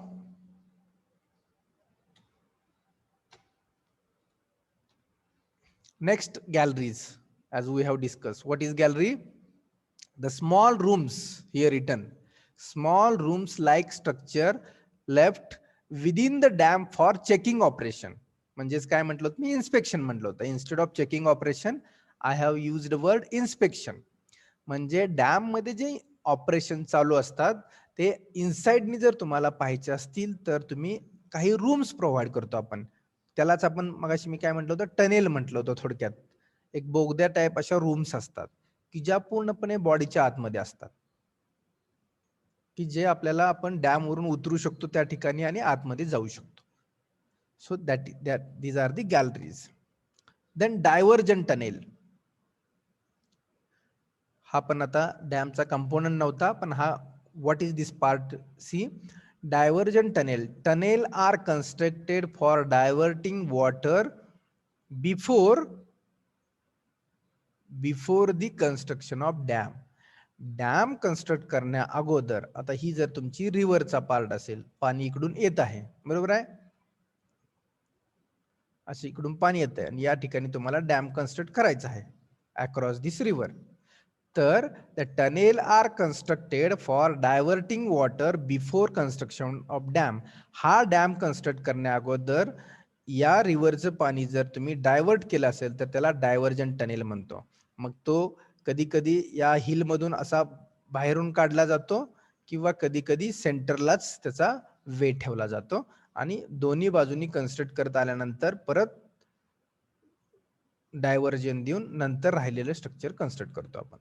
next, galleries. As we have discussed, what is gallery? The small rooms, here written, small rooms like structure left within the dam for checking operation. म्हणजेच काय म्हटलं मी, inspection म्हटलं होतं. Instead of checking operation I have used word inspection. म्हणजे dam मध्ये जे operation चालू असतात ते इनसाइडनी जर तुम्हाला पाहायचे असतील तर तुम्ही काही रूम्स प्रोव्हाइड करतो आपण. त्यालाच आपण मगाशी मी काय म्हटलं होतं, टनेल म्हटलं होतं. थोडक्यात एक बोगद्या टाईप अशा रूम्स असतात की ज्या पूर्णपणे बॉडीच्या आतमध्ये असतात, की जे आपल्याला आपण डॅम वरून उतरू शकतो त्या ठिकाणी आणि आतमध्ये जाऊ शकतो. So these are the galleries. Then diversion tunnel. हा पण आता डॅमचा कंपोनंट नव्हता, पण हा what is this part, see. Divergent tunnel. Tunnel are constructed for diverting water before the construction of dam. Dam construct करण्या अगोदर, आता ही जर तुमची रिव्हरचा पार्ट असेल, पाणी इकडून येत आहे, बरोबर आहे, असं इकडून पाणी येत आहे आणि या ठिकाणी तुम्हाला डॅम कन्स्ट्रक्ट करायचा आहे अक्रॉस दिस रिव्हर. तर the tunnel are constructed for diverting water before construction of dam. हा डॅम कन्स्ट्रक्ट करण्या अगोदर या रिव्हरचं पाणी जर तुम्ही डायव्हर्ट केलं असेल तर त्याला डायव्हर्जन टनेल म्हणतो. मग तो कधी कधी या हिल मधून असा बाहेरून काढला जातो किंवा कधी कधी सेंटरलाच त्याचा वे ठेवला जातो आणि दोन्ही बाजूनी कन्स्ट्रक्ट करत आल्यानंतर परत डायव्हर्जन देऊन नंतर राहिलेलं स्ट्रक्चर कन्स्ट्रक्ट करतो आपण.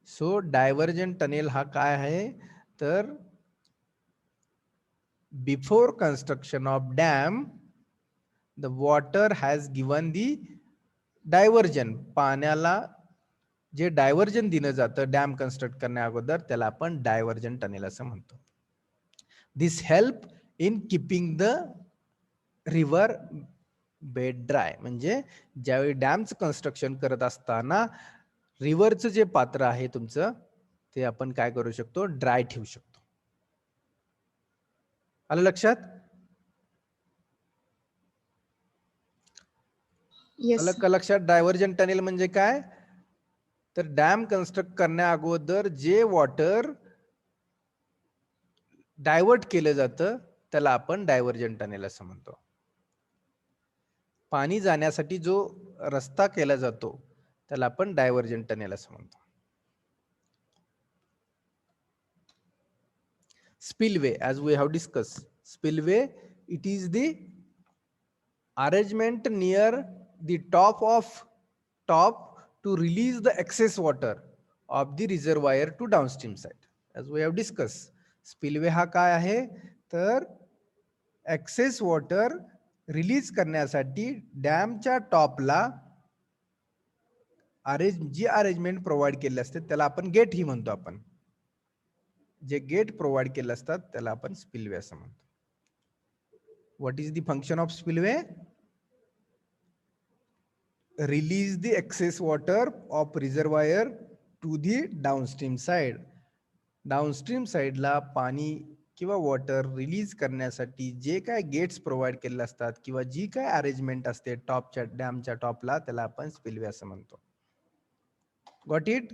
सो डायव्हर्जन टनेल हा काय आहे तर before construction of dam the water has given the diversion. पाण्याला जे डायव्हर्जन दिलं जातं डॅम कन्स्ट्रक्ट करण्या अगोदर त्याला आपण डायव्हर्जन टनेल असं म्हणतो. This help in keeping the river bed dry. म्हणजे ज्यावेळी डॅमचं कन्स्ट्रक्शन करत असताना रिव्हरचं जे पात्र आहे तुमचं ते आपण काय करू शकतो, ड्राय ठेवू शकतो. आलं लक्षात? Yes. आलं का लक्षात? डायव्हर्जन टनेल म्हणजे काय, तर डॅम कन्स्ट्रक्ट करण्या अगोदर जे वॉटर डायव्हर्ट केलं जातं त्याला आपण डायव्हर्जन टनेल असं म्हणतो. पाणी जाण्यासाठी जो रस्ता केला जातो त्याला आपण डायव्हर्जन टनेल असं म्हणतो. Spillway, as we have discussed, spillway, it is the arrangement near the top to release the excess water of the reservoir to downstream side. As we have discussed, spillway हा काय आहे, तर excess water release करण्यासाठी डॅमच्या टॉपला जी arrangement provide केली असते त्याला आपण gate ही म्हणतो. आपण जे गेट प्रोव्हाइड केले असतात त्याला आपण स्पिलवे असं म्हणतो. What is the function of spillway? Release the excess water of reservoir to the downstream side. Downstream साइडला पाणी किंवा वॉटर रिलीज करण्यासाठी जे काय गेट्स प्रोव्हाइड केले असतात किंवा जी काय अरेंजमेंट असते टॉपच्या डॅमच्या टॉपला त्याला आपण स्पिलवे असं म्हणतो. Got it?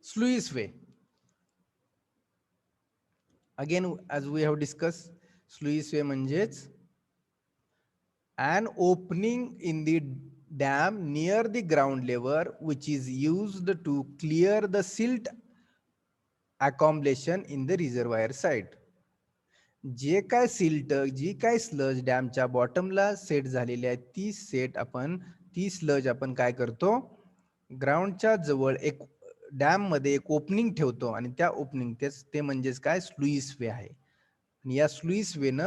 Sluice way. Again, as we have discussed, sluice way म्हणजेच an opening in the dam near the ground level which is used to clear the silt accumulation in the reservoir side. जे काय silt, जी काय sludge डॅमच्या बॉटमला set झालेली आहे ती sludge आपण काय करतो, ग्राउंडच्या जवळ एक डॅम मध्ये एक ओपनिंग ठेवतो आणि त्या ओपनिंग ते म्हणजेच काय, स्लुईस वे आहे. आणि या स्लुईस वे न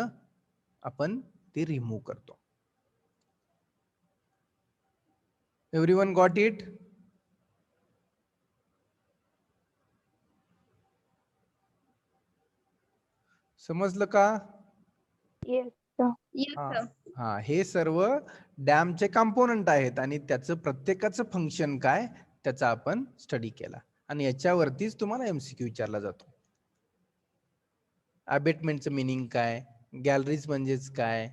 आपण ते रिमूव्ह करतो. Everyone got it? समजलं का? Yes, sir. Yes, sir. हा, हे सर्व डॅमचे कंपोनंट आहेत आणि त्याचं प्रत्येकाचं फंक्शन काय त्याचा आपण स्टडी केला आणि याच्यावरतीच तुम्हाला एमसीक्यू विचारला जातो. अबेटमेंटचं मिनिंग काय, गॅलरीज म्हणजेच काय,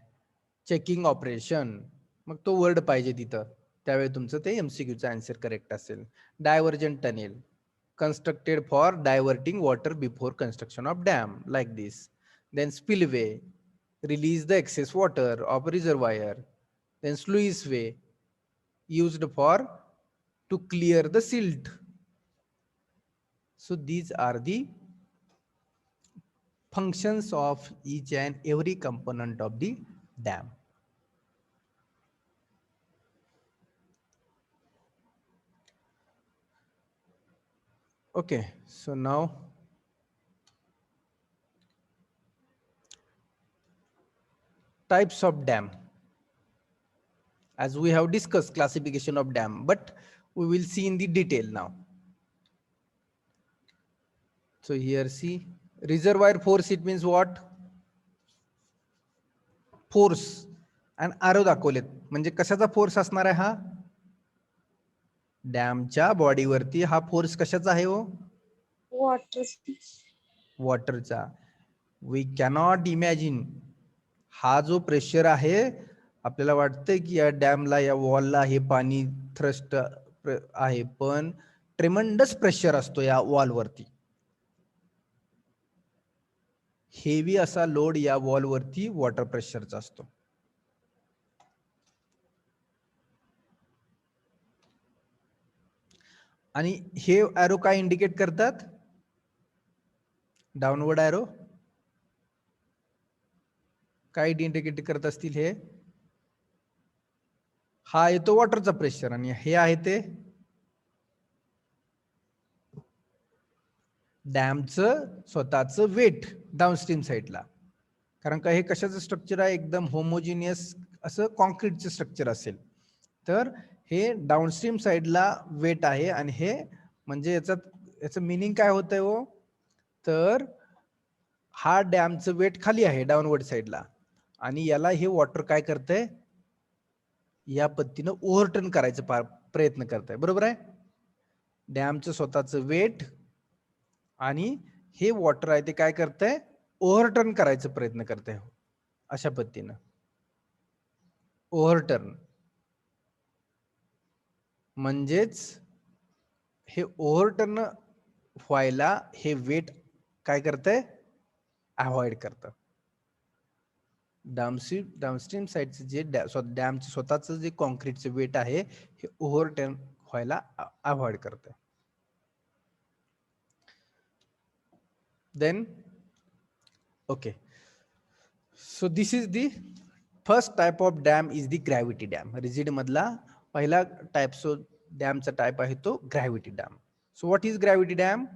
चेकिंग ऑपरेशन, मग तो वर्ड पाहिजे तिथं, त्यावेळी तुमचं ते एमसीक्यूचं आन्सर करेक्ट असेल. Diversion tunnel constructed for diverting water before construction of dam, like this. Then spillway, release the excess water of reservoir. Then sluice way, used for to clear the silt. So these are the functions of each and every component of the dam. Okay, so now types of dam. As we have discussed classification of dam, but we will see in the detail now. So here see, reservoir force, it means what? Force and arrow दाखवलेत, म्हणजे कशाचा force असणार आहे हा? डॅमच्या बॉडीवरती हा force कशाचा आहे हो? वॉटरचा. वी कॅनॉट इमॅजिन, हा जो प्रेशर आहे, आपल्याला वाटतंय की या डॅमला, या वॉलला हे पाणी थ्रस्ट आहे, पण ट्रेमंडस प्रेशर असतो या वॉलवरती. हेवी असा लोड या वॉलवरती वॉटर प्रेशरचा असतो. आणि हे ॲरो काय इंडिकेट करतात? डाउनवर्ड ॲरो काय इंडिकेट करत असतील? हे, हा येतो वॉटरचा प्रेशर आणि हे आहे ते डॅमचं स्वतःचं वेट डाउनस्ट्रीम साईडला. कारण का हे कशाचं स्ट्रक्चर आहे, एकदम होमोजिनियस असं कॉन्क्रीटचं स्ट्रक्चर असेल तर हे डाऊनस्ट्रीम साईडला वेट आहे आणि हे म्हणजे याचं मिनिंग काय होतंय हो, तर हा डॅमचं वेट खाली आहे डाऊनवर्ड साईडला आणि याला हे वॉटर काय करतंय, या पद्धतीनं ओव्हरटर्न करायचा प्रयत्न करताय, बरोबर आहे. डॅमचं स्वतःचं वेट आणि हे वॉटर आहे ते काय करतंय, ओव्हरटर्न करायचा प्रयत्न करतंय अशा पद्धतीनं. ओव्हरटर्न म्हणजेच हे ओव्हरटर्न व्हायला हे वेट काय करतंय, अवॉइड करतं. डाऊनस्ट्रीम साईडचं जे डॅमचं स्वतःचं जे कॉन्क्रीटचं वेट आहे हे ओव्हरटर्न व्हायला अवॉइड करतं. Then okay, so this is the first type of dam is the gravity dam. Rigid मधला पहिला टाइप डॅमचा टाइप आहे तो gravity dam. So what is gravity dam?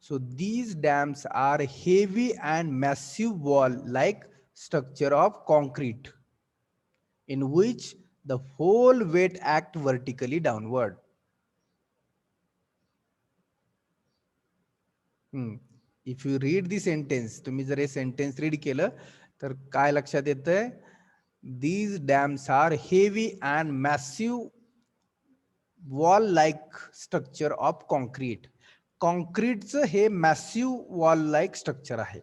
So these dams are heavy and massive wall-like structure of concrete in which the whole weight act vertically downward. If you read the sentence, तुम्ही जर हे sentence read केलं तर काय लक्षात येतंय? These dams are heavy and massive wall-like structure of concrete. कॉन्क्रीटचं हे मॅसिव्ह वॉल लाईक स्ट्रक्चर आहे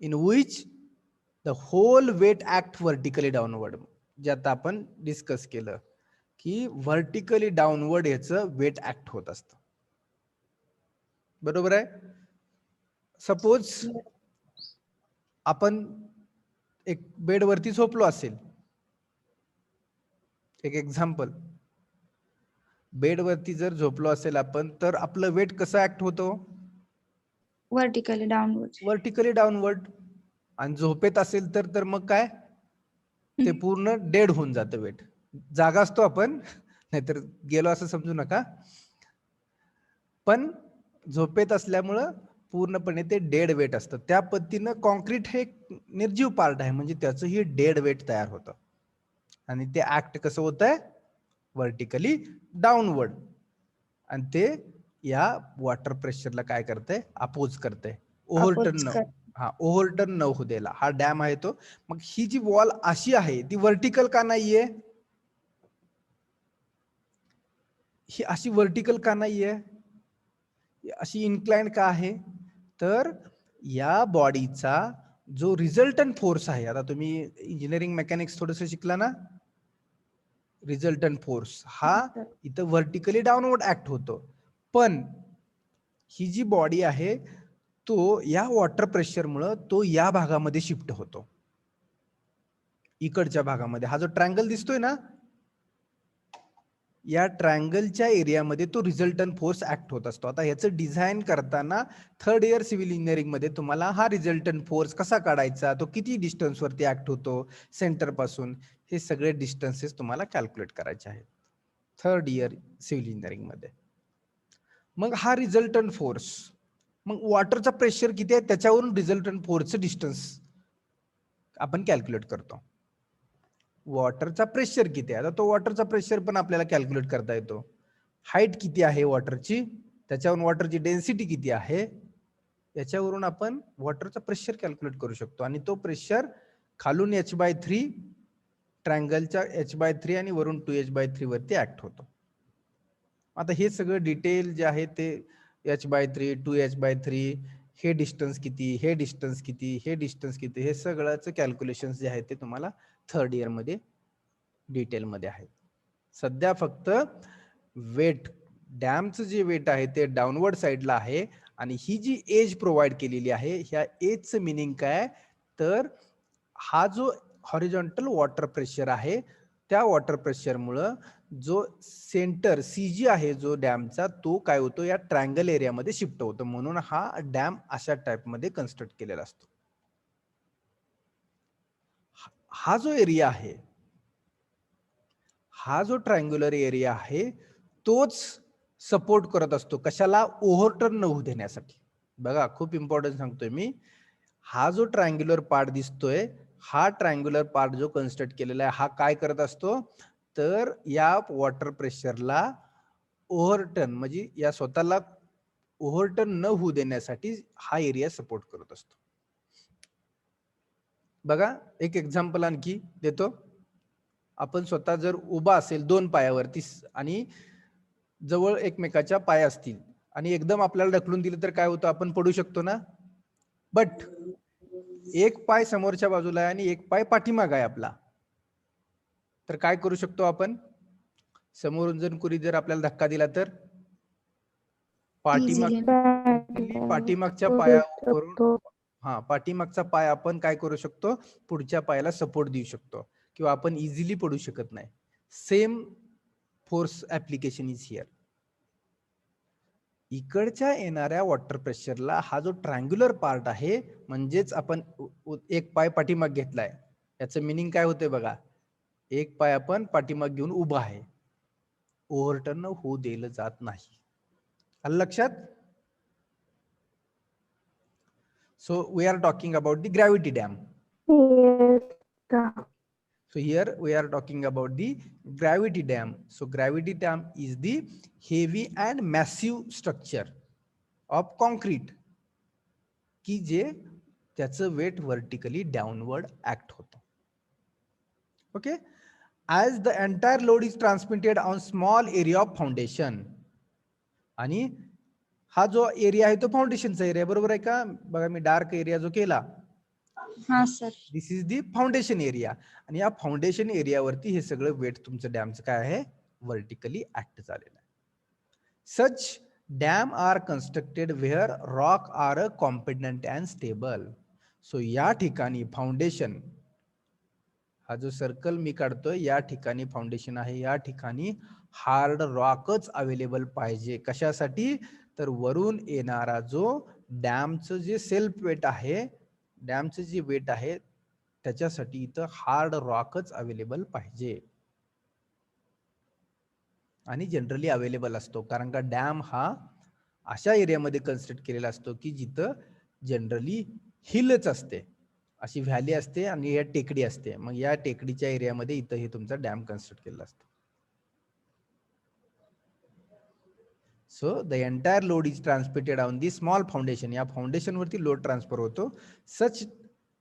in which the whole weight act vertically downward. जे आता आपण डिस्कस केलं की व्हर्टिकली डाऊनवर्ड याचं वेट ऍक्ट होत असतं, बरोबर आहे. सपोज आपण एक बेडवरती झोपलो असेल, एक एक्झाम्पल, बेडवरती जर झोपलो असेल आपण तर आपलं वेट कसं ऍक्ट होतो, व्हर्टिकली डाऊनवर्ड. Vertically downward. आणि झोपेत असेल तर मग काय, ते पूर्ण डेड होऊन जातं वेट. जागा असतो आपण, नाहीतर गेलो असं समजू नका, पण झोपेत असल्यामुळं पूर्णपणे ते डेड वेट असतं. त्या पद्धतीनं कॉन्क्रीट हे निर्जीव पार्ट आहे, म्हणजे त्याचं हे डेड वेट तयार होतं आणि ते ऍक्ट कसं होतंय, व्हर्टिकली डाऊनवर्ड. आणि ते या वॉटर प्रेशरला काय करतंय, अपोज करतंय, ओव्हरटर्न ओव्हरटर्न न होऊ द्यायला. हा डॅम आहे तो. मग ही जी वॉल अशी आहे ती व्हर्टिकल का नाहीये, ही अशी व्हर्टिकल का नाहीये, अशी इन्क्लाइंड का आहे, तर या बॉडीचा जो रिझल्टंट फोर्स आहे, आता तुम्ही इंजिनिअरिंग मेकॅनिक्स थोडंसं शिकला ना, रिझल्टंट फोर्स हा इथं व्हर्टिकली डाऊनवर्ड ऍक्ट होतो. पण ही जी बॉडी आहे तो या वॉटर प्रेशरमुळं तो या भागामध्ये शिफ्ट होतो, इकडच्या भागामध्ये. हा जो ट्रायंगल दिसतोय ना, या ट्रायंगलच्या एरियामध्ये तो रिझल्टंट फोर्स ऍक्ट होत असतो. आता ह्याचं डिझाईन करताना थर्ड इयर सिव्हिल इंजिनिअरिंग मध्ये तुम्हाला हा रिझल्टंट फोर्स कसा काढायचा, तो किती डिस्टन्स वरती ऍक्ट होतो सेंटर पासून, हे सगळे डिस्टन्सेस तुम्हाला कॅल्क्युलेट करायचे आहेत थर्ड इयर सिव्हिल इंजिनिअरिंग मध्ये. मग हा रिझल्टंट फोर्स, मग वॉटरचा प्रेशर किती आहे त्याच्यावरून रिझल्टंट फोर्सचं डिस्टन्स आपण कॅल्क्युलेट करतो. वॉटरचा प्रेशर किती आहे, आता तो वॉटरचा प्रेशर पण आपल्याला कॅल्क्युलेट करता येतो. हाईट किती आहे वॉटरची, त्याच्यावरून वॉटरची डेन्सिटी किती आहे, याच्यावरून आपण वॉटरचा प्रेशर कॅल्क्युलेट करू शकतो. आणि तो प्रेशर खालून h/3 ट्रायंगलच्या h/3 आणि वरून 2h/3 वरती ऍक्ट होतो. आता हे सगळं डिटेल जे आहे ते h/3 2h/3 हे डिस्टन्स किती, हे डिस्टन्स किती, हे डिस्टन्स किती, हे सगळ्याचं कॅल्क्युलेशन जे आहे ते तुम्हाला थर्ड इयर मध्ये डिटेल मध्ये आहे. सध्या फक्त वेट, डॅमचं जे वेट आहे ते डाऊनवर्ड साईडला आहे आणि ही जी एज प्रोव्हाइड केलेली आहे, ह्या एजचं मिनिंग काय, तर हा जो हॉरिझॉन्टल वॉटर प्रेशर आहे त्या वॉटर प्रेशरमुळं जो सेंटर सीजी आहे जो डॅमचा, तो काय होतो, या ट्रायंगल एरियामध्ये शिफ्ट होतो. म्हणून हा डॅम अशा टाइप मध्ये कन्स्ट्रक्ट केलेला असतो. हा जो एरिया आहे, हा जो ट्रायंग्युलर एरिया आहे, तोच सपोर्ट करत असतो कशाला, ओव्हरटर्न न होऊ देण्यासाठी. बघा खूप इम्पॉर्टंट सांगतोय मी, हा जो ट्रायंग्युलर पार्ट दिसतोय, हा ट्रायंग्युलर पार्ट जो कन्स्ट्रक्ट केलेला आहे, हा काय करत असतो, तर या वॉटर प्रेशरला ओव्हरटर्न म्हणजे या स्वतःला ओव्हरटर्न न होऊ देण्यासाठी हा एरिया सपोर्ट करत असतो. बघा एक एक्झाम्पल आणखी देतो. आपण स्वतः जर उभा असेल 2 पायावरती आणि जवळ एकमेकाच्या पाय असतील आणि एकदम आपल्याला ढकलून दिलं तर काय होतं, आपण पडू शकतो ना. बट एक पाय समोरच्या बाजूला आहे आणि एक पाय पाठीमाग आहे आपला, तर काय करू शकतो आपण, समोरून जर कुणी जर आपल्याला धक्का दिला तर इझिली पाठीमागच्या करू पायावरून शकतो. पाठीमागचा पाय आपण काय करू शकतो, पुढच्या पायाला सपोर्ट देऊ शकतो किंवा आपण इझिली पडू शकत नाही. Same force application is here. इकडच्या येणाऱ्या वॉटर प्रेशरला हा जो ट्रायंग्युलर पार्ट आहे, म्हणजेच आपण एक पाय पाठीमाग घेतलाय, याचं मिनिंग काय होतंय बघा, एक पाय आपण पाठीमाग घेऊन उभा आहे, ओव्हरटर्न होऊ दिलं जात नाही. आलं लक्षात? So we are talking about the gravity dam. Yes, sir. So here we are talking about the gravity dam. So gravity dam is the heavy and massive structure of concrete की जे त्याचं वेट वर्टिकली डाउनवर्ड ऍक्ट होतं. Okay. As the entire load is transmitted on small area of foundation. आणि हा जो area आहे तो फाउंडेशनचा area, बरोबर आहे का? बघा मी डार्क एरिया जो केला, हा sir. This is the foundation area. आणि या फाउंडेशन एरियावरती हे सगळं वेट तुमचं डॅमचं काय आहे, वर्टिकली ऍक्ट झालेलं आहे. Such dam are constructed where rock are a competent and stable. So या ठिकाणी फाउंडेशन, हा जो सर्कल मी काढतोय या ठिकाणी फाउंडेशन आहे, या ठिकाणी हार्ड रॉकच अवेलेबल पाहिजे. कशासाठी? तर वरून येणारा जो डॅमचं जे सेल्फ वेट आहे, डॅमचं जे वेट आहे त्याच्यासाठी इथं हार्ड रॉकच अवेलेबल पाहिजे. आणि जनरली अवेलेबल असतो, कारण का डॅम हा अशा एरियामध्ये कन्स्ट्रक्ट केलेला असतो की जिथं जनरली हिलच असते, अशी व्हॅली असते आणि या टेकडी असते. मग या टेकडीच्या एरियामध्ये इथं हे तुमचा डॅम कन्स्ट्रक्ट केलेला असतो. So the entire load is transmitted on the small foundation. या फाउंडेशन वरती लोड ट्रान्सफर होतो. Such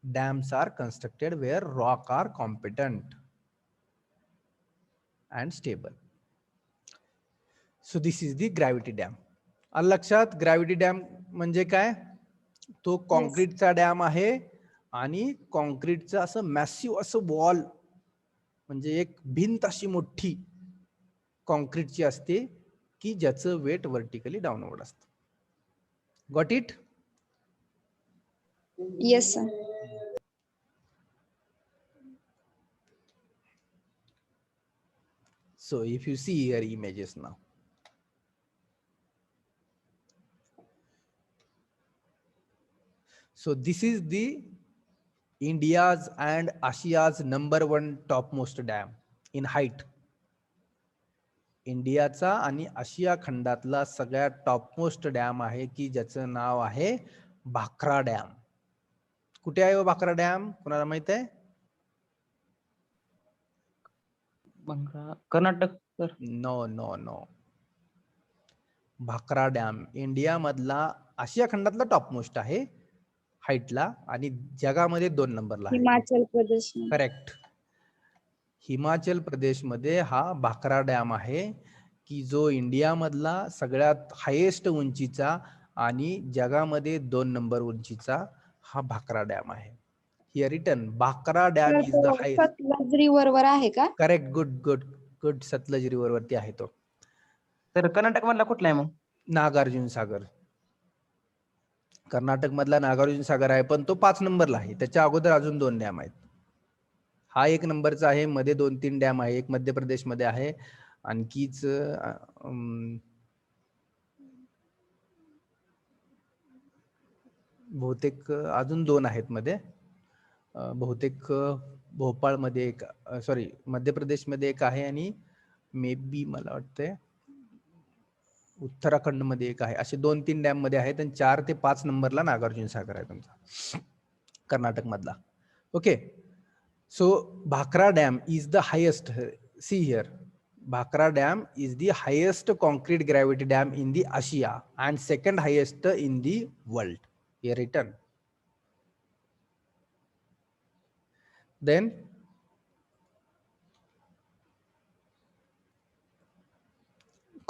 dams are constructed where rock are competent and stable. So this is the gravity dam. आलं लक्षात? Gravity dam म्हणजे काय? तो कॉन्क्रीटचा dam आहे आणि कॉन्क्रीटचं असं मॅसिव्ह असं वॉल, म्हणजे एक भिंत अशी मोठी कॉन्क्रीटची असते की ज्याचं वेट वर्टिकली डाउनवर्ड असतं. Got it? Yes sir. So if you see your images now, so this is the India's and Asia's #1 topmost dam in height. इंडियाचा आणि आशिया खंडातला सगळ्यात टॉपमोस्ट डॅम आहे की ज्याचं नाव आहे भाकरा डॅम. कुठे आहे भाकरा डॅम? कुणाला माहित आहे? Karnataka sir. No no no. Bhakra dam India मधला, आशिया खंडातला टॉपमोस्ट आहे हाईटला आणि जगामध्ये 2 नंबरला आहे. हिमाचल प्रदेश. करेक्ट. हिमाचल प्रदेशमध्ये हा भाकरा डॅम आहे की जो इंडिया मधला सगळ्यात हायेस्ट उंचीचा आणि जगामध्ये 2 नंबर उंचीचा हा भाकरा डॅम आहे. Here written Bhakra dam is the highest. Sutlej river वर आहे का? Correct. Good good good. Sutlej river वरती आहे तो. तर कर्नाटक मधला कुठला आहे मग? नागार्जुन सागर. कर्नाटक मधला नागार्जुन सागर आहे, पण तो 5 नंबरला आहे. त्याच्या अगोदर अजून 2 डॅम आहेत. हा 1 नंबरचा आहे, मध्ये 2-3 डॅम आहे. एक मध्य प्रदेश मध्ये आहे, आणखीच बहुतेक अजून 2 आहेत मध्ये. बहुतेक भोपाळ मध्ये एक, सॉरी मध्य प्रदेश मध्ये एक आहे आणि मे बी मला वाटतंय उत्तराखंड मध्ये एक आहे. असे 2-3 डॅम मध्ये आहेत आणि 4 ते 5 नंबरला नागार्जुन सागर आहे तुमचा. कर्नाटक मधला. Okay, so Bhakra dam is the highest, see here, Bhakra Dam is the highest concrete gravity dam in the Asia and second highest in the world. Here written. Then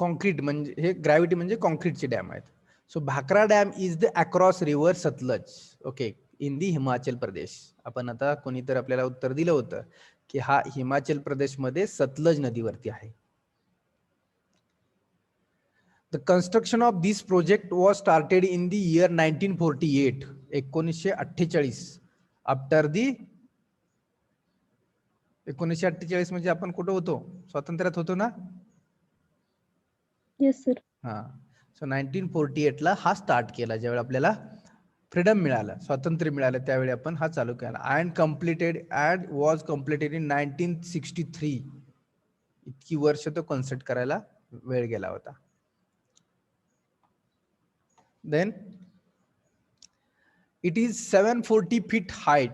concrete म्हणजे हे gravity म्हणजे concrete चे dam आहेत. So Bhakra Dam is the across river Satluj. Okay, in the Himachal Pradesh. आपण आता कोणीतरी आपल्याला उत्तर दिलं होतं की हा हिमाचल प्रदेश मध्ये सतलज नदीवरती आहे. The construction of this project was started in the year 1948. 1948. After the 1948 म्हणजे आपण कुठं होतो? स्वातंत्र्यात होतो ना? Yes sir. हा. सो 1948 ला हा स्टार्ट केला, ज्यावेळी आपल्याला फ्रीडम मिळालं, स्वातंत्र्य मिळालं, त्यावेळी आपण हा चालू केला. And was completed in 1963. इतकी वर्ष तो कन्स्ट्रक्ट करायला वेळ गेला होता. Then it is 740 feet height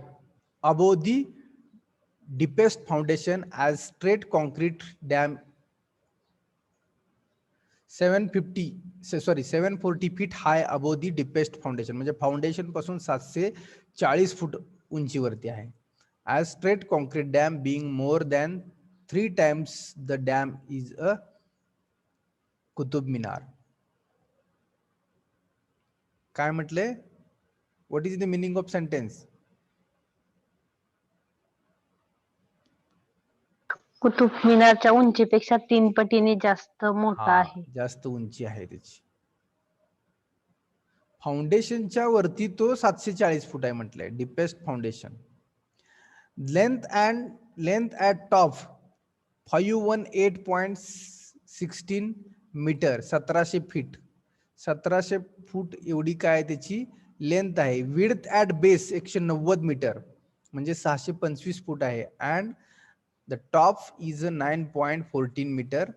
above the deepest foundation as straight concrete dam. 740 feet high above the deepest foundation, म्हणजे फाउंडेशन पासून 740 फूट उंचीवरती आहे. As straight concrete dam being more than 3 times the dam is a Qutub Minar. काय म्हटले? What is the meaning of sentence? Qutub मिनारच्या उंचीपेक्षा 3 पटीने जास्त मोठा हा, आहे. जास्त उंची आहे त्याची. फाउंडेशनच्या वरती तो 740 फूट आहे म्हटलंय, deepest foundation. Length at top 518.16 metre, 1700 feet, 1700 foot एवढी काय त्याची लेंथ आहे. विड्थ ॲट बेस 190 मीटर, म्हणजे 625 फूट आहे. And the top is 9.14 metre,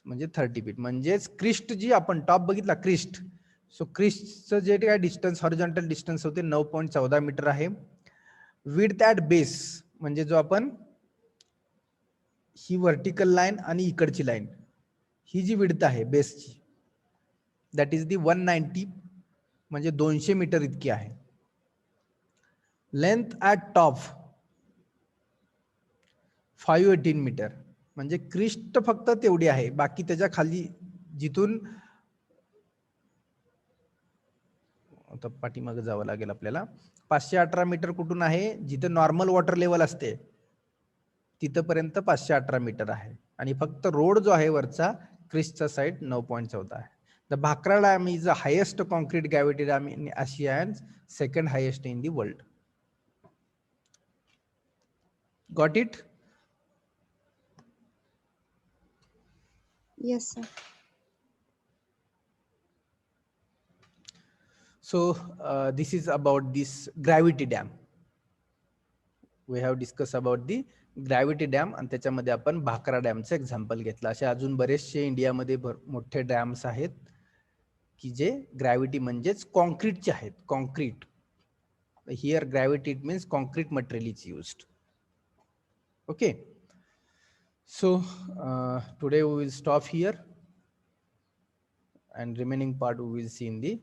म्हणजे 30 फीट. म्हणजेच क्रिस्ट जी आपण टॉप बघितला, क्रिस्ट, सो क्रिस्टचं जे काय डिस्टन्स, हॉरिझॉन्टल डिस्टन्स होते 9.14 मीटर आहे. विड्थ ॲट बेस म्हणजे जो आपण ही व्हर्टिकल लाईन आणि इकडची लाईन, ही जी विड्थ आहे बेसची, दॅट इज दी 190, म्हणजे 200 मीटर इतकी आहे. लेंथ ॲट टॉप 518 मीटर, म्हणजे क्रिस्ट फक्त तेवढी आहे, बाकी त्याच्या खाली जिथून आता पाठीमागे जावं लागेल आपल्याला. 518 मीटर कुठून आहे? जिथं नॉर्मल वॉटर लेवल असते तिथपर्यंत 518 मीटर आहे. आणि फक्त रोड जो आहे वरचा क्रिस्टचा साईड 9.14 आहे. The Bhakra dam is the highest concrete gravity dam in Asia and second highest in the world. Got it? Yes sir. So this is about this gravity dam. We have discussed about the gravity dam आणि त्याच्यामध्ये आपण Bhakra डॅमचं example घेतलं. असे अजून बरेचसे इंडियामध्ये मोठे dams आहेत की जे ग्रॅव्हिटी म्हणजेच कॉन्क्रीटचे आहेत. Concrete, here gravity it means concrete material is used. Okay, so today we will stop here and remaining part we will see in the